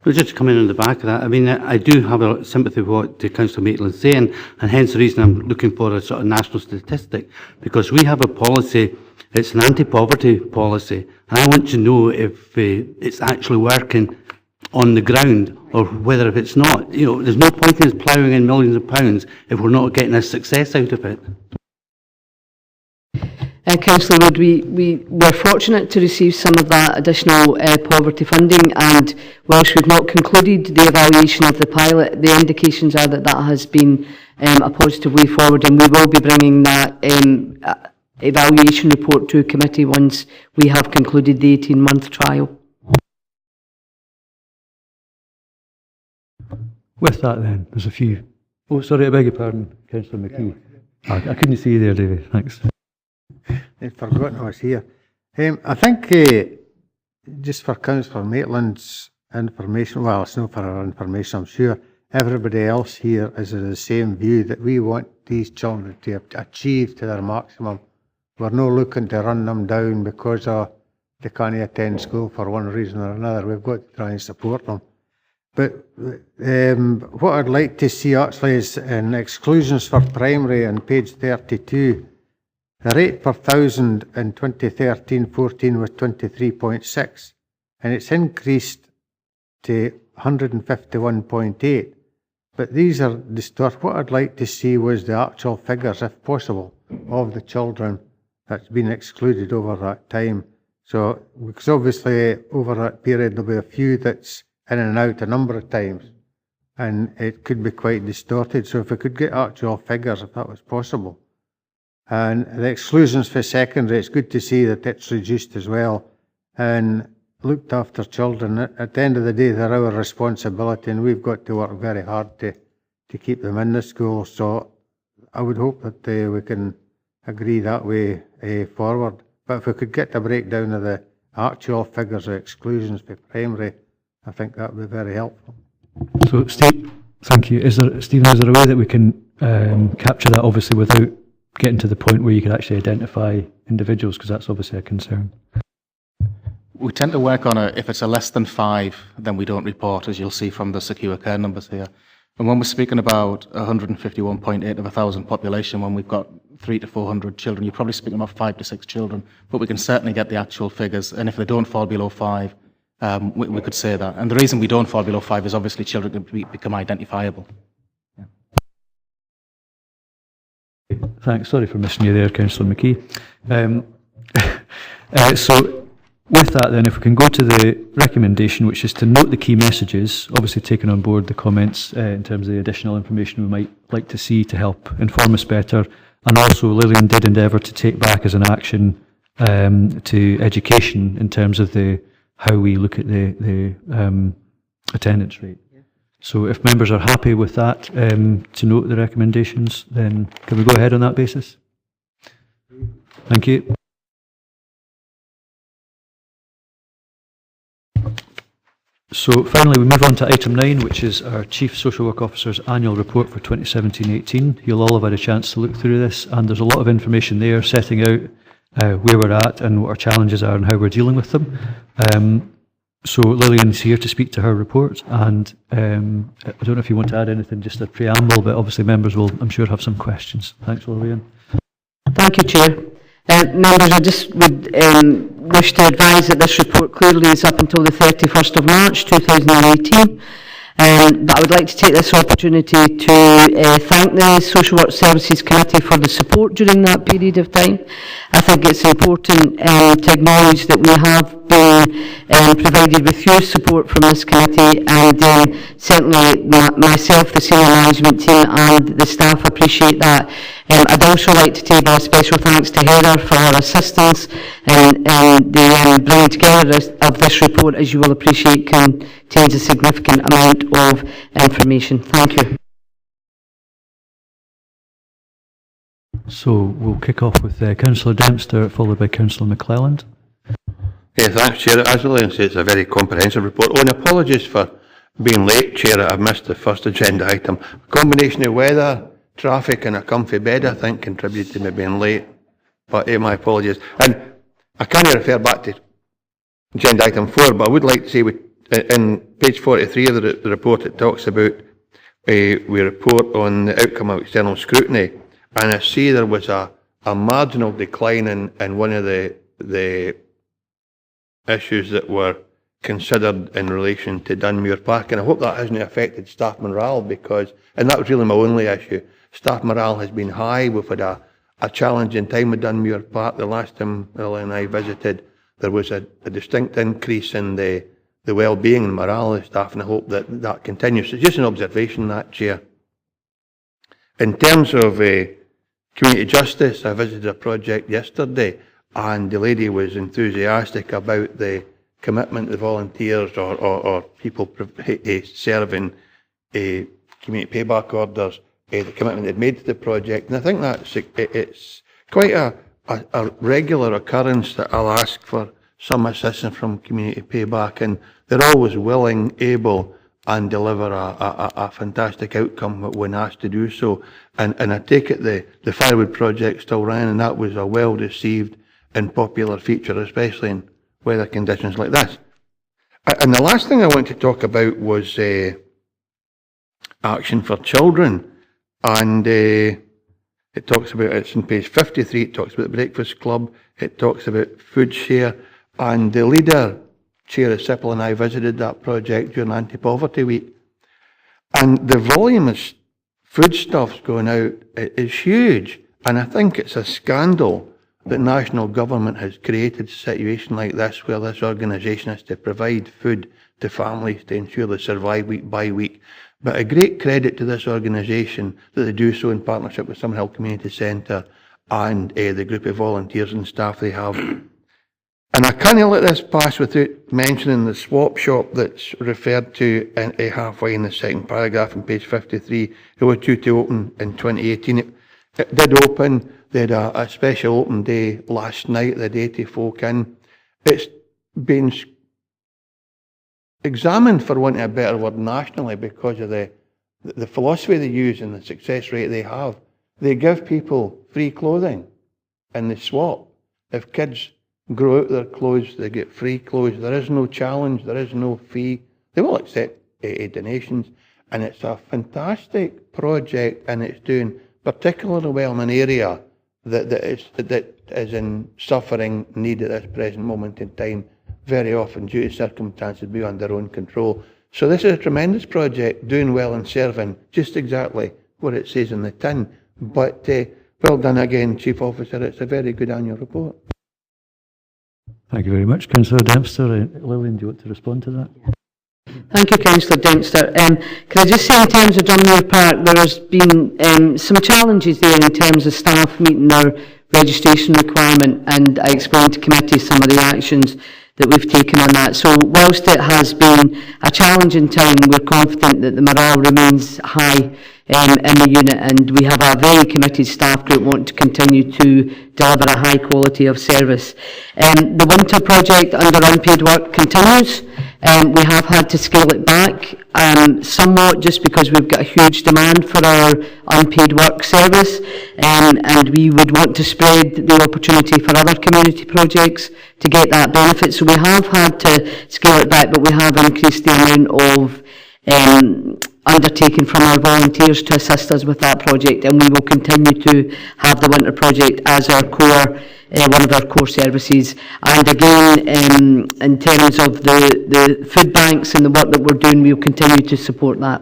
Well, just to come in on the back of that, I mean, I do have a sympathy with what Councillor Maitland's saying, and hence the reason I'm looking for a sort of national statistic, because we have a policy, it's an anti-poverty policy, and I want to know if it's actually working on the ground or whether if it's not. There's no point in us ploughing in millions of pounds if we're not getting a success out of it. Councillor Wood, we were fortunate to receive some of that additional poverty funding, and whilst we've not concluded the evaluation of the pilot, the indications are that that has been a positive way forward, and we will be bringing that evaluation report to committee once we have concluded the 18-month trial. With that then, there's a few. Oh, sorry, I beg your pardon, Councillor McKee. I couldn't see you there, David. Thanks. I'd forgotten I was here. I think just for Councillor Maitland's information, well, it's not for our information, I'm sure everybody else here is of the same view that we want these children to achieve to their maximum We're not looking to run them down because they can't attend school for one reason or another. We've got to try and support them. But what I'd like to see actually is in exclusions for primary on page 32, the rate per thousand in 2013-14 was 23.6, and it's increased to 151.8. But these are distorted. What I'd like to see was the actual figures, if possible, of the children that's been excluded over that time. So, because obviously over that period there'll be a few that's in and out a number of times, and it could be quite distorted. So if we could get actual figures, if that was possible. And the exclusions for secondary, it's good to see that it's reduced as well. And looked after children, at the end of the day, they're our responsibility, and we've got to work very hard to keep them in the school. So I would hope that we can agree that way forward. But if we could get a breakdown of the actual figures of exclusions for primary, I think that would be very helpful. So, Steve, thank you. Stephen, is there a way that we can capture that, obviously, without getting to the point where you can actually identify individuals, because that's obviously a concern? We tend to work on if it's a less than 5, then we don't report, as you'll see from the secure care numbers here. And when we're speaking about 151.8 of 1,000 population, when we've got 300 to 400 children, you're probably speaking about 5 to 6 children, but we can certainly get the actual figures. And if they don't fall below 5, we could say that. And the reason we don't fall below 5 is obviously children can become identifiable. Yeah. Thanks. Sorry for missing you there, Councillor McKee. So, with that then, if we can go to the recommendation, which is to note the key messages, obviously taking on board the comments in terms of the additional information we might like to see to help inform us better, and also Lillian did endeavour to take back as an action to education in terms of how we look at the attendance rate. Yeah. So if members are happy with that, to note the recommendations, then can we go ahead on that basis? Thank you. So finally, we move on to item 9, which is our Chief Social Work Officer's annual report for 2017-18. You'll all have had a chance to look through this, and there's a lot of information there setting out where we're at and what our challenges are and how we're dealing with them. So Lillian's here to speak to her report, and I don't know if you want to add anything, just a preamble, but obviously members will, I'm sure, have some questions. Thanks, Lillian. Thank you, Chair. Members, I just would wish to advise that this report clearly is up until the 31st of March 2018. But I would like to take this opportunity to thank the Social Work Services Committee for the support during that period of time. I think it's important to acknowledge that we have been provided with huge support from this committee, and certainly myself, the senior management team and the staff appreciate that. I'd also like to table a special thanks to Heather for her assistance in the bringing together of this report, as you will appreciate contains a significant amount of information. Thank you. So we'll kick off with Councillor Dempster, followed by Councillor McClelland. Yeah, thanks, Chair. As Lillian said, it's a very comprehensive report. Oh, and apologies for being late, Chair. I've missed the first agenda item. A combination of weather, traffic and a comfy bed, I think, contributed to me being late. But my apologies. And I can't refer back to agenda item 4, but I would like to say in page 43 of the report, it talks about we report on the outcome of external scrutiny. And I see there was a marginal decline in one of the issues that were considered in relation to Dunmuir Park. And I hope that hasn't affected staff morale, and that was really my only issue. Staff morale has been high. We've had a challenging time with Dunmuir Park. The last time Lily and I visited, there was a distinct increase in the well-being and morale of staff, and I hope that continues. So just an observation, that, Chair. In terms of community justice, I visited a project yesterday, and the lady was enthusiastic about the commitment of volunteers or people serving community payback orders, the commitment they'd made to the project. And I think it's quite a regular occurrence that I'll ask for some assistance from community payback, and they're always willing, able and deliver a fantastic outcome when asked to do so. And I take it the firewood project still ran, and that was a well-received and popular feature, especially in weather conditions like this. And the last thing I want to talk about was Action for Children. And it talks about, it's on page 53, it talks about the Breakfast Club, it talks about food share, and the leader, Chair Sippel, and I visited that project during Anti-Poverty Week. And the volume of foodstuffs going out is huge. And I think it's a scandal that national government has created a situation like this, where this organisation has to provide food to families to ensure they survive week by week. But a great credit to this organisation that they do so in partnership with Summerhill Community Centre and the group of volunteers and staff they have. And I can't let this pass without mentioning the swap shop that's referred to halfway in the second paragraph on page 53. It was due to open in 2018. It did open. They had a special open day last night. They had 80 folk in. It's been examined, for want of a better word, nationally because of the philosophy they use and the success rate they have. They give people free clothing and they swap. If kids grow out their clothes, they get free clothes. There is no challenge, there is no fee. They will accept donations, and it's a fantastic project, and it's doing particularly well in an area that is in suffering need at this present moment in time, very often due to circumstances beyond their own control. So this is a tremendous project, doing well and serving just exactly what it says in the tin. But well done again, Chief Officer. It's a very good annual report. Thank you very much. Councillor Dempster. Lillian, do you want to respond to that? Thank you, Councillor Dempster. Can I just say, in terms of Dunmere Park, there has been some challenges there in terms of staff meeting their registration requirement, and I explained to committee some of the actions that we've taken on that. So whilst it has been a challenging time, we're confident that the morale remains high in the unit, and we have a very committed staff group wanting to continue to deliver a high quality of service. The winter project under unpaid work continues. We have had to scale it back somewhat, just because we've got a huge demand for our unpaid work service, and we would want to spread the opportunity for other community projects to get that benefit. So we have had to scale it back, but we have increased the amount of undertaken from our volunteers to assist us with that project, and we will continue to have the winter project as our core, one of our core services. And again, in terms of the food banks and the work that we're doing, we will continue to support that.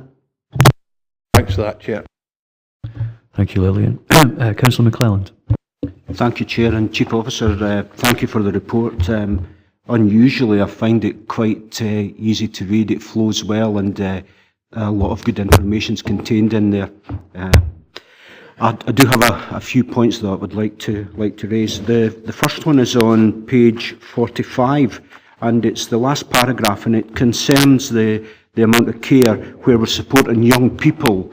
Thanks for that, Chair. Thank you, Lillian. Councillor McClelland. Thank you, Chair, and Chief Officer. Thank you for the report. Unusually, I find it quite easy to read. It flows well, and a lot of good information is contained in there. I do have a few points that I would like to raise. The first one is on page 45, and it's the last paragraph, and it concerns the amount of care where we're supporting young people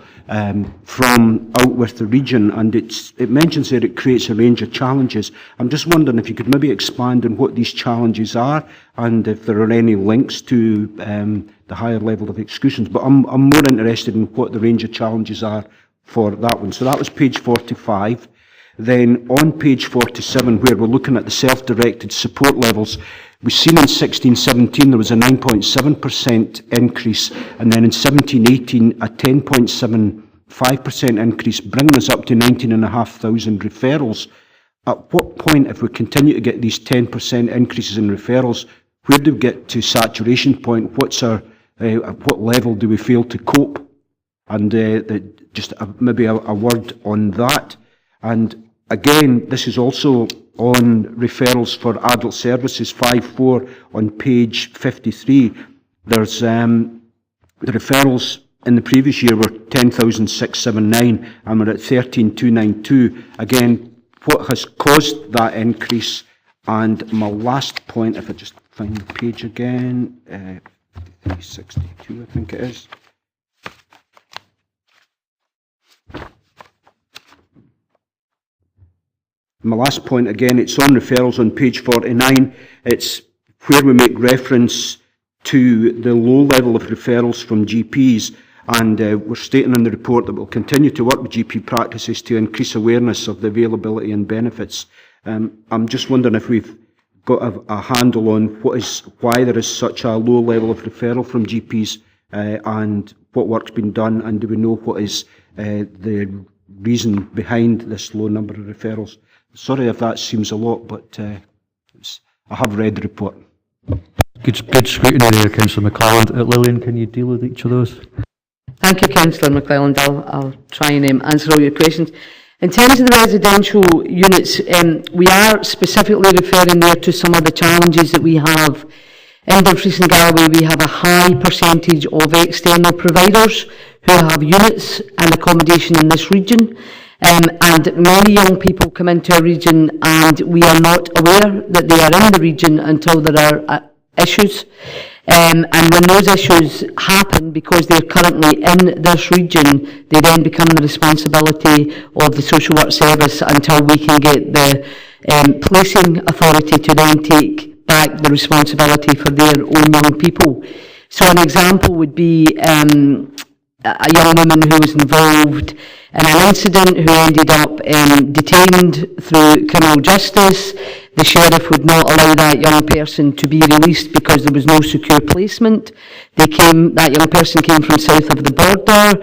from out with the region, and it mentions that it creates a range of challenges. I'm just wondering if you could maybe expand on what these challenges are, and if there are any links to the higher level of exclusions. But I'm more interested in what the range of challenges are for that one. So that was page 45. Then on page 47, where we're looking at the self-directed support levels, we've seen in 16-17 there was a 9.7% increase, and then in 17-18 a 10.75% increase, bringing us up to 19,500 referrals. At what point, if we continue to get these 10% increases in referrals, where do we get to saturation point? What's our at what level do we fail to cope? And just maybe a word on that. And again, this is also on referrals for adult services, 5.4 on page 53. There's the referrals in the previous year were 10,679, and we're at 13,292. Again, what has caused that increase? And my last point, if I just find the page again, 362, I think it is. My last point, again, it's on referrals on page 49. It's where we make reference to the low level of referrals from GPs, and we're stating in the report that we'll continue to work with GP practices to increase awareness of the availability and benefits. I'm just wondering if we've got a handle on why there is such a low level of referral from GPs, and what work's been done, and do we know what is the reason behind this low number of referrals? Sorry if that seems a lot, but I have read the report. Good scrutiny there, Councillor McClelland. Lillian, can you deal with each of those? Thank you, Councillor McClelland. I'll try and answer all your questions. In terms of the residential units, we are specifically referring there to some of the challenges that we have. In Dumfries and Galloway, we have a high percentage of external providers who have units and accommodation in this region. And many young people come into our region and we are not aware that they are in the region until there are issues. And when those issues happen, because they're currently in this region, they then become the responsibility of the social work service until we can get the placing authority to then take back the responsibility for their own young people. So an example would be a young woman who was involved in an incident who ended up detained through criminal justice. The sheriff would not allow that young person to be released because there was no secure placement. That young person came from south of the border.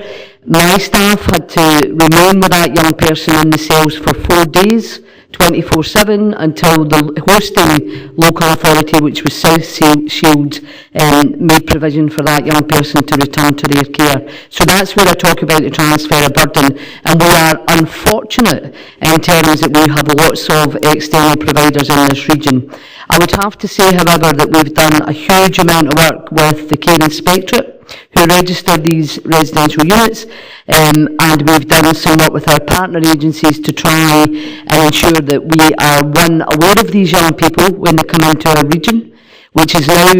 My staff had to remain with that young person in the cells for 4 days, 24/7, until the hosting local authority, which was South Shields, made provision for that young person to return to their care. So that's where I talk about the transfer of burden, and we are unfortunate in terms that we have lots of external providers in this region. I would have to say, however, that we've done a huge amount of work with the Care Inspectorate, who registered these residential units, and we've done some work with our partner agencies to try and ensure that we are, one, aware of these young people when they come into our region, which is now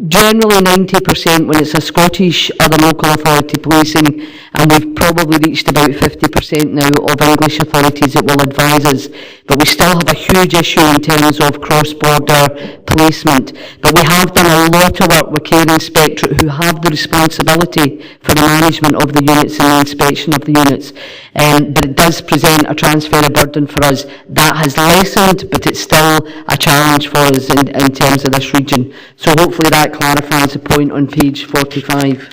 generally 90% when it's a Scottish or the local authority policing, and we've probably reached about 50% now of English authorities that will advise us. But we still have a huge issue in terms of cross-border placement. But we have done a lot of work with Care Inspectorate, who have the responsibility for the management of the units and the inspection of the units. But it does present a transfer of burden for us. That has lessened, but it's still a challenge for us in terms of this region. So hopefully that clarifies the point on page 45.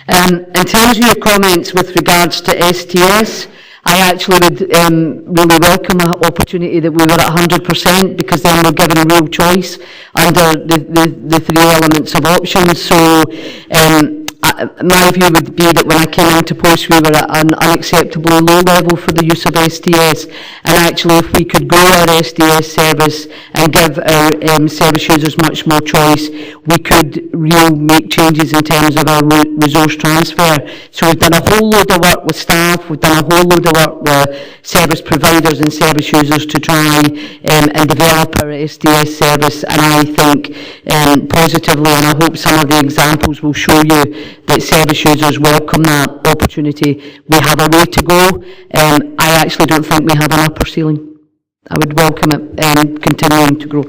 In terms of your comments with regards to STS, I actually would really welcome the opportunity that we were at 100%, because then we're given a real choice under the three elements of options. So my view would be that when I came into post, we were at an unacceptably low level for the use of STS, and actually if we could grow our STS service and give our service users much more choice, we could really make changes in terms of our resource transfer. So we've done a whole load of work with staff, we've done a whole load of work with service providers and service users to try and develop our STS service, and I think positively, and I hope some of the examples will show you that service users welcome that opportunity. We have a way to go. I actually don't think we have an upper ceiling. I would welcome it continuing to grow.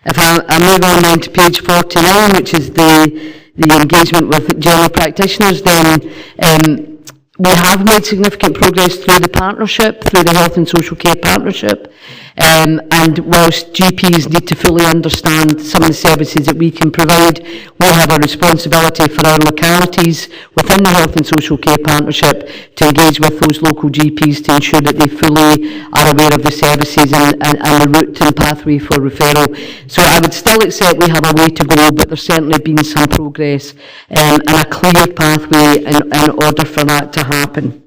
If I move on then to page 49, which is the engagement with general practitioners, then we have made significant progress through the partnership, through the Health and Social Care Partnership, and whilst GPs need to fully understand some of the services that we can provide, we have a responsibility for our localities within the Health and Social Care Partnership to engage with those local GPs to ensure that they fully are aware of the services and the route and pathway for referral. So I would still accept we have a way to go, but there's certainly been some progress and a clear pathway in order for that to happen.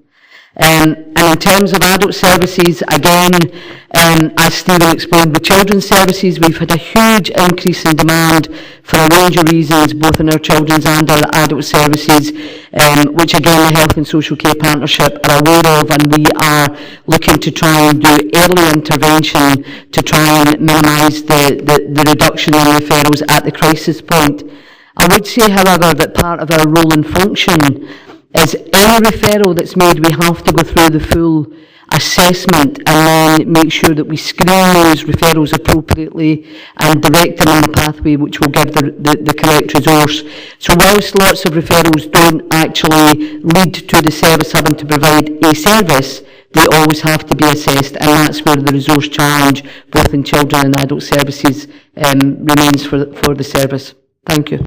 And in terms of adult services, again, as Stephen explained, with children's services, we've had a huge increase in demand for a range of reasons, both in our children's and our adult services, which again the Health and Social Care Partnership are aware of, and we are looking to try and do early intervention to try and minimise the reduction in referrals at the crisis point. I would say, however, that part of our role and function is any referral that's made, we have to go through the full assessment and then make sure that we screen those referrals appropriately and direct them on the pathway which will give the correct resource. So whilst lots of referrals don't actually lead to the service having to provide a service, they always have to be assessed, and that's where the resource challenge, both in children and adult services, remains for the service. Thank you.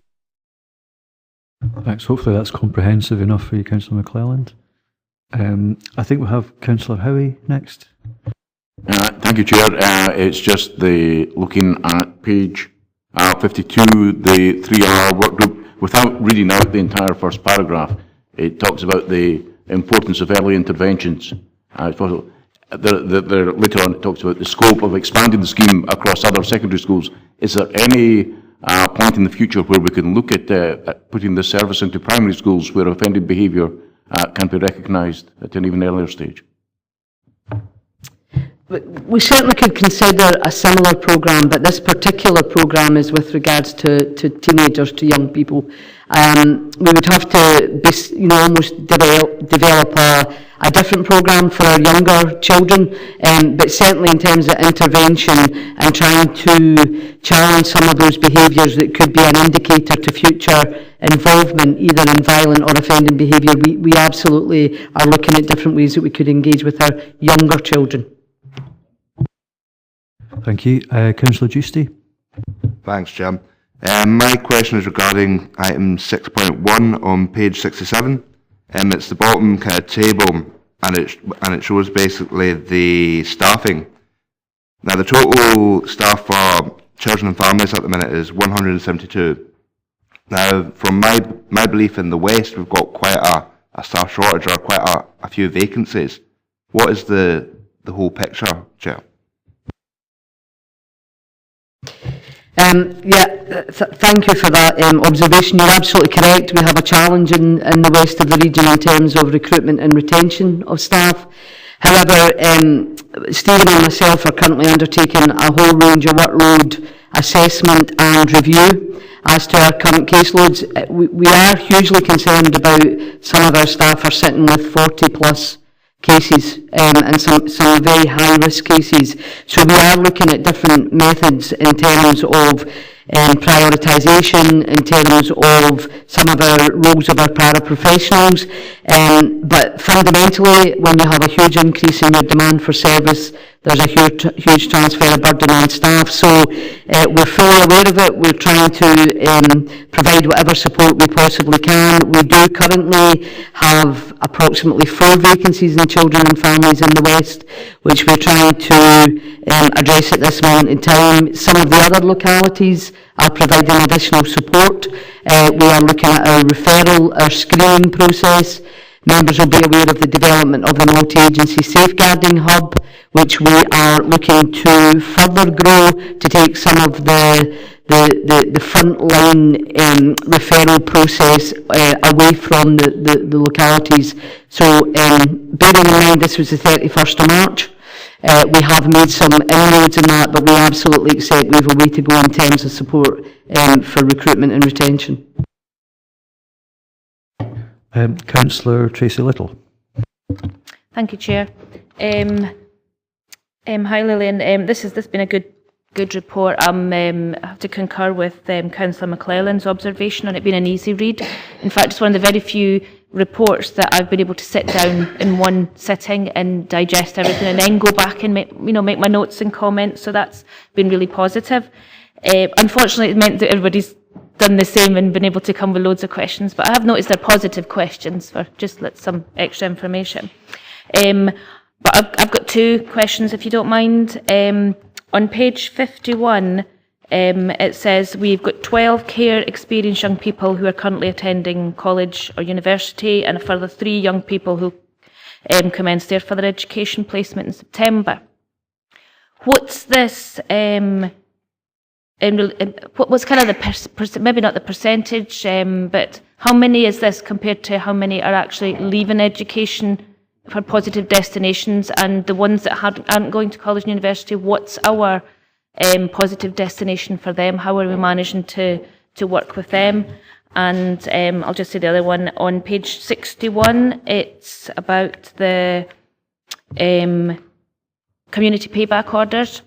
Thanks. Hopefully that's comprehensive enough for you, Councillor McClelland. I think we have Councillor Howie next. Thank you, Chair. It's just looking at page 52, the 3R work group. Without reading out the entire first paragraph, it talks about the importance of early interventions. Later on, it talks about the scope of expanding the scheme across other secondary schools. Is there any point in the future where we can look at putting this service into primary schools where offending behaviour can be recognised at an even earlier stage? We certainly could consider a similar programme, but this particular programme is with regards to teenagers, to young people. We would have to almost develop a different programme for our younger children, but certainly in terms of intervention and trying to challenge some of those behaviours that could be an indicator to future involvement, either in violent or offending behaviour, we absolutely are looking at different ways that we could engage with our younger children. Thank you. Councillor Giusti. Thanks, Jim. My question is regarding item 6.1 on page 67. It's the bottom kind of table, and it shows basically the staffing. Now, the total staff for children and families at the minute is 172. Now, from my belief in the West, we've got quite a staff shortage or quite a few vacancies. What is the whole picture, Chair? Thank you for that observation. You're absolutely correct. We have a challenge in the west of the region in terms of recruitment and retention of staff. However, Stephen and myself are currently undertaking a whole range of workload assessment and review as to our current caseloads. We are hugely concerned about some of our staff are sitting with 40 plus cases and some very high risk cases. So we are looking at different methods in terms of prioritisation, in terms of some of our roles of our paraprofessionals. But fundamentally, when you have a huge increase in your demand for service, there's a huge transfer of burden on staff. So we're fully aware of it. We're trying to provide whatever support we possibly can. We do currently have approximately 4 vacancies in children and families in the West, which we're trying to address at this moment in time. Some of the other localities are providing additional support. We are looking at our referral, our screening process. Members will be aware of the development of the multi-agency safeguarding hub, which we are looking to further grow to take some of the frontline referral process away from the localities. So bearing in mind this was the 31st of March, we have made some inroads in that, but we absolutely accept we have a way to go in terms of support for recruitment and retention. Councillor Tracy Little. Thank you, Chair. Hi, Lillian. This has been a good report. I have to concur with Councillor McClelland's observation on it being an easy read. In fact, it's one of the very few reports that I've been able to sit down in one sitting and digest everything, and then go back and make my notes and comments. So that's been really positive. Unfortunately, it meant that everybody's done the same and been able to come with loads of questions, but I have noticed they're positive questions for just some extra information. But I've got 2 questions, if you don't mind. On page 51, it says we've got 12 care experienced young people who are currently attending college or university, and a further 3 young people who commenced their further education placement in September. What's this? What's kind of the maybe not the percentage, but how many is this compared to how many are actually leaving education for positive destinations, and the ones that aren't going to college and university? What's our positive destination for them? How are we managing to work with them? And I'll just say the other one. On page 61, it's about the community payback orders.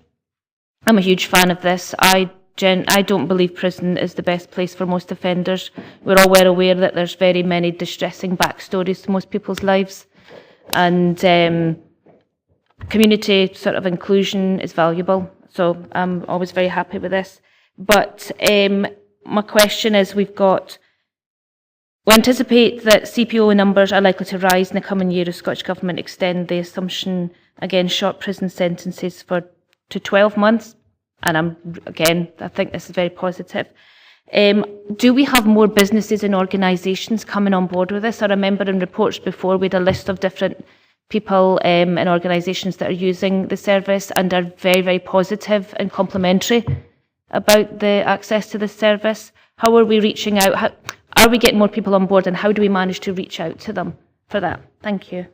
I'm a huge fan of this. I don't believe prison is the best place for most offenders. We're all well aware that there's very many distressing backstories to most people's lives. And community sort of inclusion is valuable. So I'm always very happy with this. But my question is, we anticipate that CPO numbers are likely to rise in the coming year as Scottish Government extend the assumption against short prison sentences to 12 months. And I think this is very positive. Do we have more businesses and organisations coming on board with this? I remember in reports before we had a list of different people and organisations that are using the service and are very, very positive and complimentary about the access to this service. How are we reaching out? Are we getting more people on board, and how do we manage to reach out to them for that? Thank you.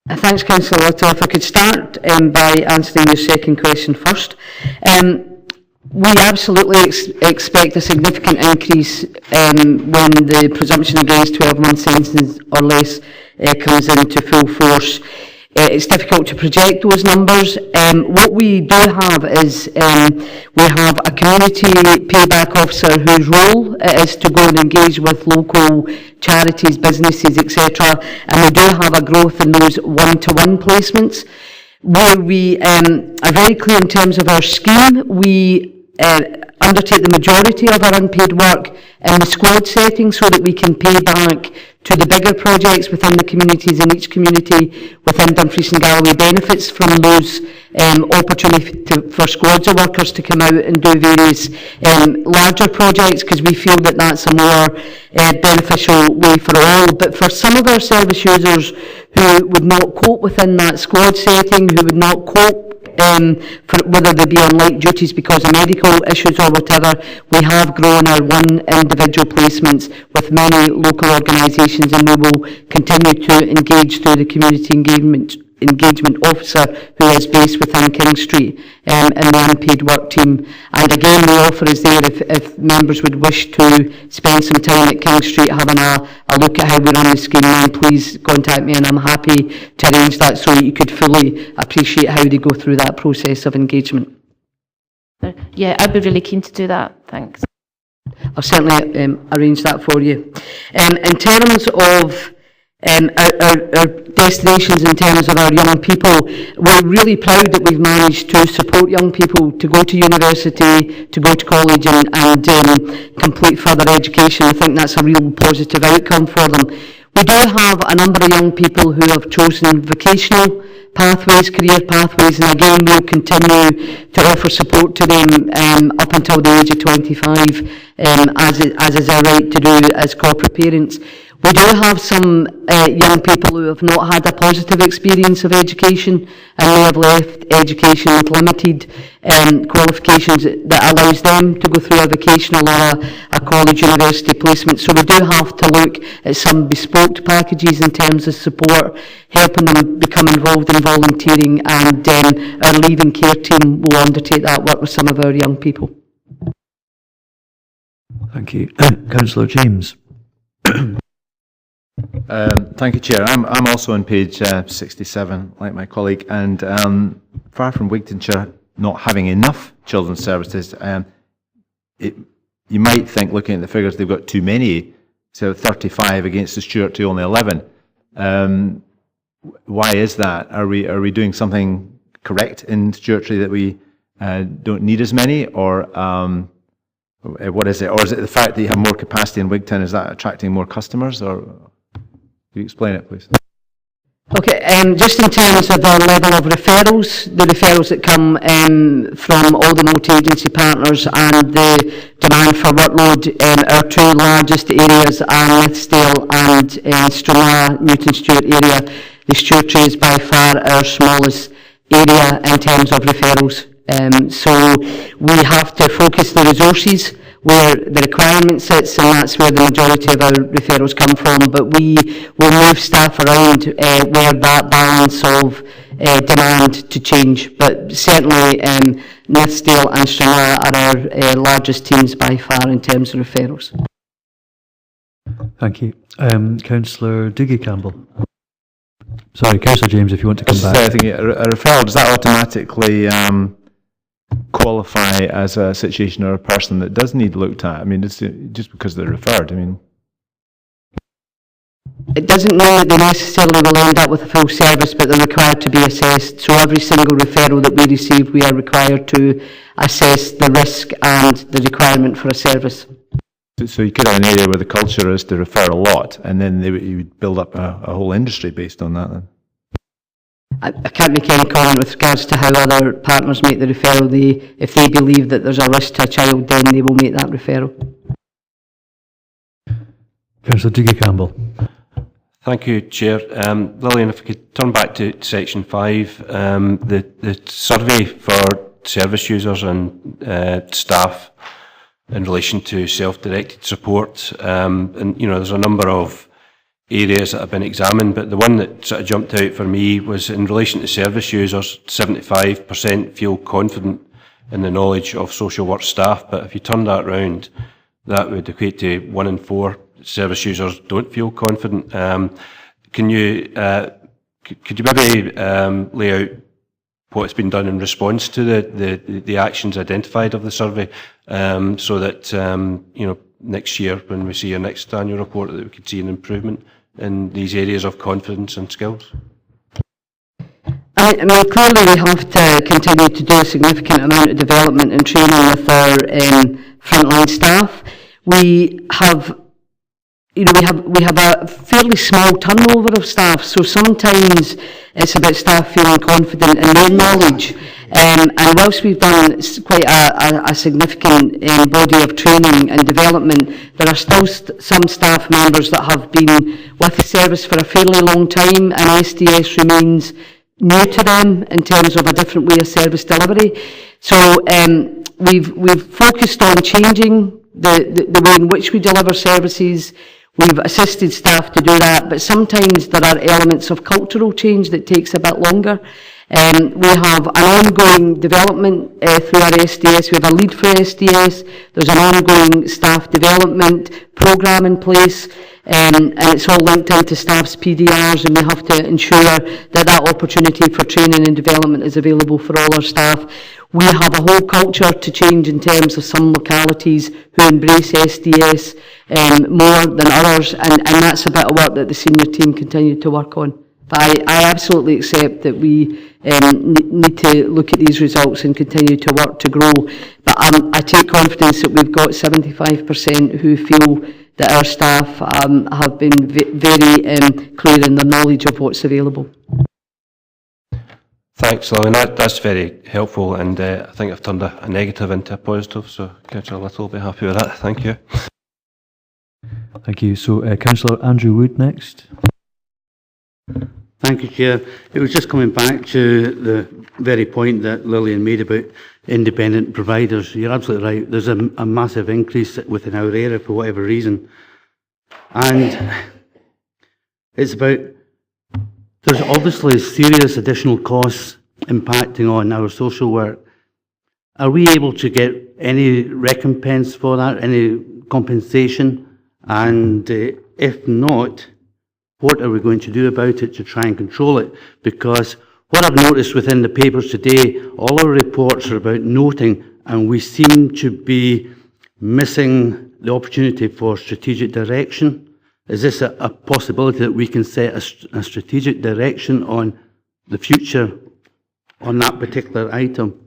Thanks, Councillor Little. If I could start by answering your second question first. We absolutely expect a significant increase when the presumption against 12-month sentences or less comes into full force. It's difficult to project those numbers. What we do have is we have a community payback officer whose role it is to go and engage with local charities, businesses, etc. And we do have a growth in those one-to-one placements. Where we are very clear in terms of our scheme, we undertake the majority of our unpaid work in the squad setting so that we can pay back to the bigger projects within the communities, and each community within Dumfries and Galloway benefits from those opportunity for squads of workers to come out and do various larger projects, because we feel that that's a more beneficial way for all. But for some of our service users who would not cope within that squad setting, who would not cope for whether they be on light duties because of medical issues or whatever, we have grown our one individual placements with many local organisations, and we will continue to engage through the community engagement officer who is based within King Street in the unpaid work team. And again, the offer is there if members would wish to spend some time at King Street having a look at how we run the scheme, then please contact me and I'm happy to arrange that so that you could fully appreciate how they go through that process of engagement. Yeah, I'd be really keen to do that. Thanks. I'll certainly arrange that for you. In terms of our destinations, in terms of our young people, we're really proud that we've managed to support young people to go to university, to go to college and complete further education. I think that's a real positive outcome for them. We do have a number of young people who have chosen vocational pathways, career pathways, and again we'll continue to offer support to them up until the age of 25, as is our right to do as corporate parents. We do have some young people who have not had a positive experience of education and may have left education with limited qualifications that allows them to go through a vocational or a college university placement. So we do have to look at some bespoke packages in terms of support, helping them become involved in volunteering, and our leaving care team will undertake that work with some of our young people. Thank you. Councillor James. Thank you, Chair. I'm also on page 67, like my colleague, and far from Wigtonshire not having enough children's services, you might think, looking at the figures, they've got too many, so 35 against the Stewart to only 11. Why is that? Are we doing something correct in Stewartry that we don't need as many, or what is it? Or is it the fact that you have more capacity in Wigton? Is that attracting more customers, or? Can you explain it, please? Okay, just in terms of the level of referrals, the referrals that come from all the multi-agency partners and the demand for workload, our two largest areas are Nithsdale and Stranraer, Newton Stewart area. The Stewartry is by far our smallest area in terms of referrals. So we have to focus the resources where the requirement sits, and that's where the majority of our referrals come from. But we will move staff around where that balance of demand to change. But certainly Nithsdale and Stranraer are our largest teams by far in terms of referrals. Thank you. Councillor Dougie Campbell. Sorry, Councillor James, if you want to come back. I think a referral, does that automatically qualify as a situation or a person that does need looked at? I mean, it's just because they're referred, I mean. It doesn't mean that they necessarily will end up with a full service, but they're required to be assessed. So every single referral that we receive, we are required to assess the risk and the requirement for a service. So you could have an area where the culture is to refer a lot, and then you would build up a whole industry based on that then? I can't make any comment with regards to how other partners make the referral. If they believe that there's a risk to a child, then they will make that referral. Councillor Dougie Campbell. Thank you, Chair. Lillian, if we could turn back to section 5, the survey for service users and staff in relation to self-directed support. And, you know, there's a number of areas that have been examined, but the one that sort of jumped out for me was in relation to service users, 75% feel confident in the knowledge of social work staff, but if you turn that round, that would equate to 1 in 4 service users don't feel confident. Can you, could you maybe lay out what's been done in response to the actions identified of the survey, so that you know, next year when we see your next annual report, that we could see an improvement in these areas of confidence and skills? I mean, clearly we have to continue to do a significant amount of development and training with our frontline staff. We have, you know, we have a fairly small turnover of staff, so sometimes it's about staff feeling confident in their knowledge. And whilst we've done quite a significant body of training and development, there are still some staff members that have been with the service for a fairly long time, and SDS remains new to them in terms of a different way of service delivery. So we've focused on changing the way in which we deliver services. We've assisted staff to do that, but sometimes there are elements of cultural change that takes a bit longer. We have an ongoing development through our SDS. We have a lead for SDS. There's an ongoing staff development programme in place, and it's all linked into staff's PDRs, and we have to ensure that opportunity for training and development is available for all our staff. We have a whole culture to change in terms of some localities who embrace SDS more than others, and that's a bit of work that the senior team continue to work on. But I absolutely accept that we need to look at these results and continue to work to grow. But I take confidence that we've got 75% who feel that our staff have been very clear in their knowledge of what's available. Thanks, Lillian. That's very helpful, and I think I've turned a negative into a positive, so Councillor Little will be happy with that. Thank you. Thank you. So, Councillor Andrew Wood next. Thank you, Chair. It was just coming back to the very point that Lillian made about independent providers. You're absolutely right. There's a massive increase within our area for whatever reason. And it's about, there's obviously serious additional costs impacting on our social work. Are we able to get any recompense for that, any compensation? And if not, what are we going to do about it to try and control it? Because what I've noticed within the papers today, all our reports are about noting, and we seem to be missing the opportunity for strategic direction. Is this a possibility that we can set a strategic direction on the future on that particular item?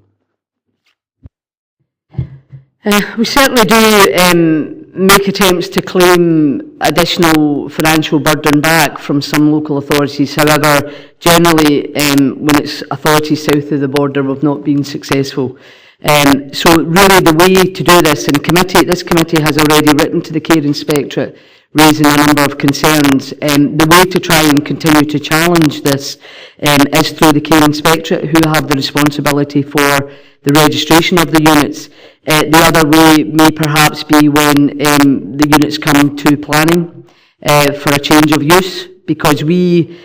We certainly do make attempts to claim additional financial burden back from some local authorities. However, generally, when it's authorities south of the border, we've not been successful. So really the way to do this, and this committee has already written to the Care Inspectorate raising a number of concerns. The way to try and continue to challenge this is through the Care Inspectorate, who have the responsibility for the registration of the units. The other way may perhaps be when the units come to planning for a change of use. because we,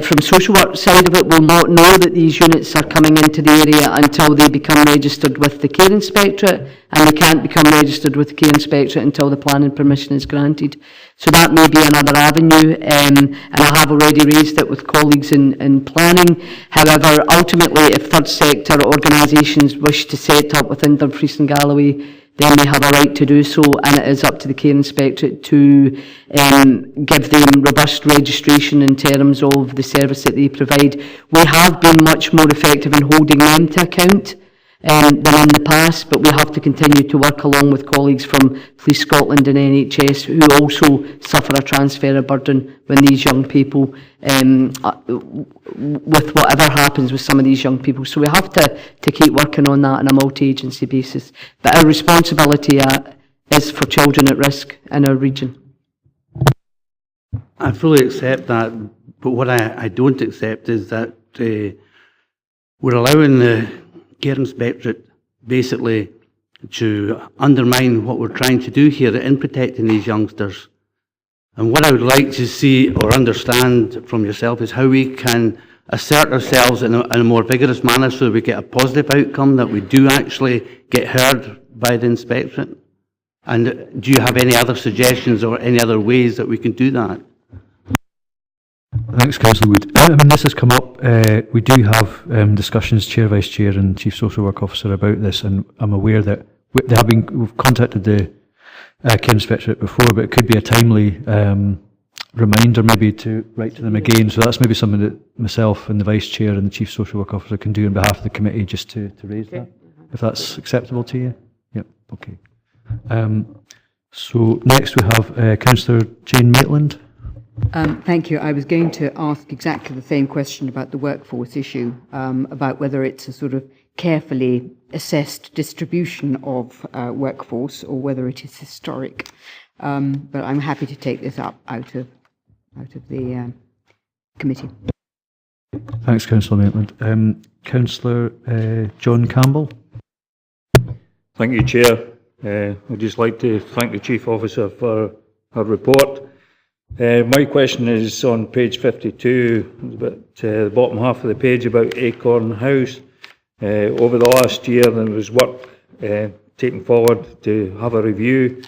from social work side of it, will not know that these units are coming into the area until they become registered with the Care Inspectorate, and they can't become registered with the Care Inspectorate until the planning permission is granted. So that may be another avenue, and I have already raised it with colleagues in planning. However, ultimately, if third sector organisations wish to set up within Dumfries and Galloway, then they have a right to do so, and it is up to the Care Inspectorate to give them robust registration in terms of the service that they provide. We have been much more effective in holding them to account than in the past, but we have to continue to work along with colleagues from Police Scotland and NHS, who also suffer a transfer of burden when these young people, with whatever happens with some of these young people. So we have to keep working on that on a multi-agency basis. But our responsibility is for children at risk in our region. I fully accept that, but what I don't accept is that we're allowing the Care Inspectorate basically to undermine what we're trying to do here in protecting these youngsters. And what I would like to see or understand from yourself is how we can assert ourselves in a more vigorous manner so that we get a positive outcome, that we do actually get heard by the Inspectorate. And do you have any other suggestions or any other ways that we can do that? Thanks, Councillor Wood. I mean, this has come up. We do have discussions, Chair, Vice Chair and Chief Social Work Officer about this, and I'm aware that we've contacted the Care Inspectorate before, but it could be a timely reminder maybe to write to them again. So that's maybe something that myself and the Vice Chair and the Chief Social Work Officer can do on behalf of the committee, just to raise that, if that's acceptable to you. Yep, okay. So next we have Councillor Jane Maitland. Thank you. I was going to ask exactly the same question about the workforce issue, about whether it's a sort of carefully assessed distribution of workforce or whether it is historic. But I'm happy to take this up out of the committee. Thanks, Councillor Maitland. Councillor John Campbell. Thank you, Chair. I'd just like to thank the Chief Officer for her report. My question is on page 52, about the bottom half of the page, about Acorn House. Over the last year, there was work taken forward to have a review,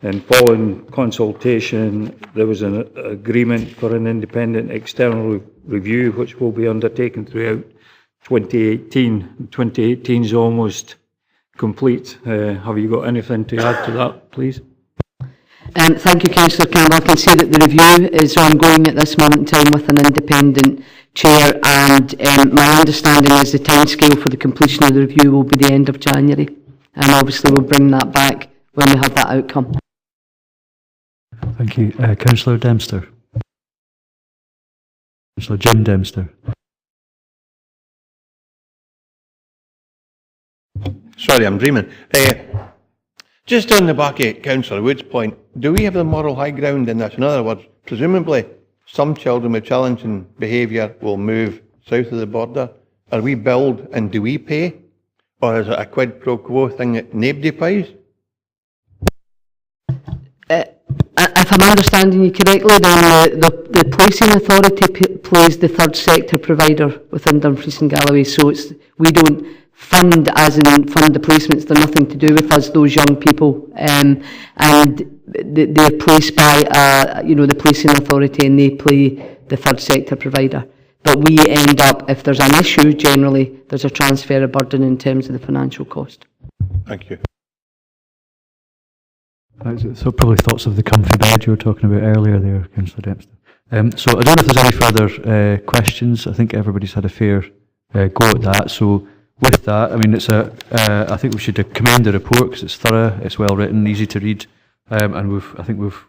and following consultation, there was an agreement for an independent external review, which will be undertaken throughout 2018. 2018 is almost complete. Have you got anything to add to that, please? Thank you, Councillor Campbell. I can see that the review is ongoing at this moment in time with an independent chair, and my understanding is the timescale for the completion of the review will be the end of January, and obviously we'll bring that back when we have that outcome. Thank you. Councillor Dempster. Councillor Jim Dempster. Sorry, I'm dreaming. Just on the back of Councillor Wood's point, do we have the moral high ground in this? In other words, presumably some children with challenging behaviour will move south of the border. Are we billed and do we pay? Or is it a quid pro quo thing that nobody pays? If I'm understanding you correctly, then the placing authority plays the third sector provider within Dumfries and Galloway, so we don't fund as in fund the placements. They're nothing to do with us, those young people, and they're placed by the placing authority, and they play the third sector provider. But we end up, if there's an issue, generally there's a transfer of burden in terms of the financial cost. Thank you. So probably thoughts of the comfy bed you were talking about earlier there, Councillor Dempster. So I don't know if there's any further questions. I think everybody's had a fair go at that. So with that, I mean, I think we should commend the report because it's thorough, it's well written, easy to read, and I think we've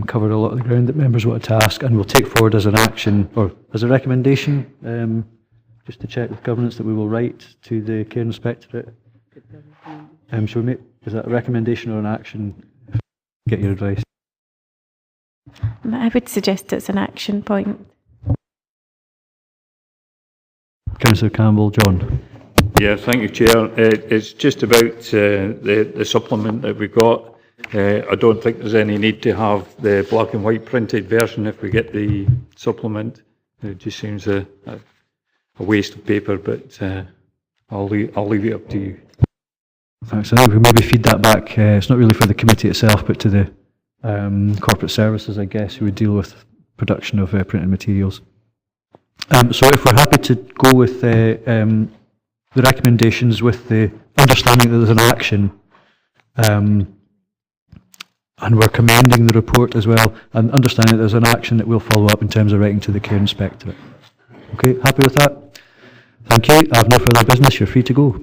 covered a lot of the ground that members wanted to ask, and we'll take forward as an action or as a recommendation, just to check with governance, that we will write to the Care Inspectorate. Shall we make, is that a recommendation or an action? Get your advice. I would suggest it's an action point. Councillor Campbell, John. Yeah, thank you, Chair. It's just about the supplement that we got. I don't think there's any need to have the black and white printed version if we get the supplement. It just seems a waste of paper, but I'll leave it up to you. Thanks. I think we maybe feed that back. It's not really for the committee itself, but to the corporate services, I guess, who would deal with production of printed materials. So if we're happy to go with the recommendations with the understanding that there's an action, and we're commending the report as well, and understanding that there's an action that we'll follow up in terms of writing to the Care Inspectorate. Okay, happy with that? Thank you. I have no further business. You're free to go.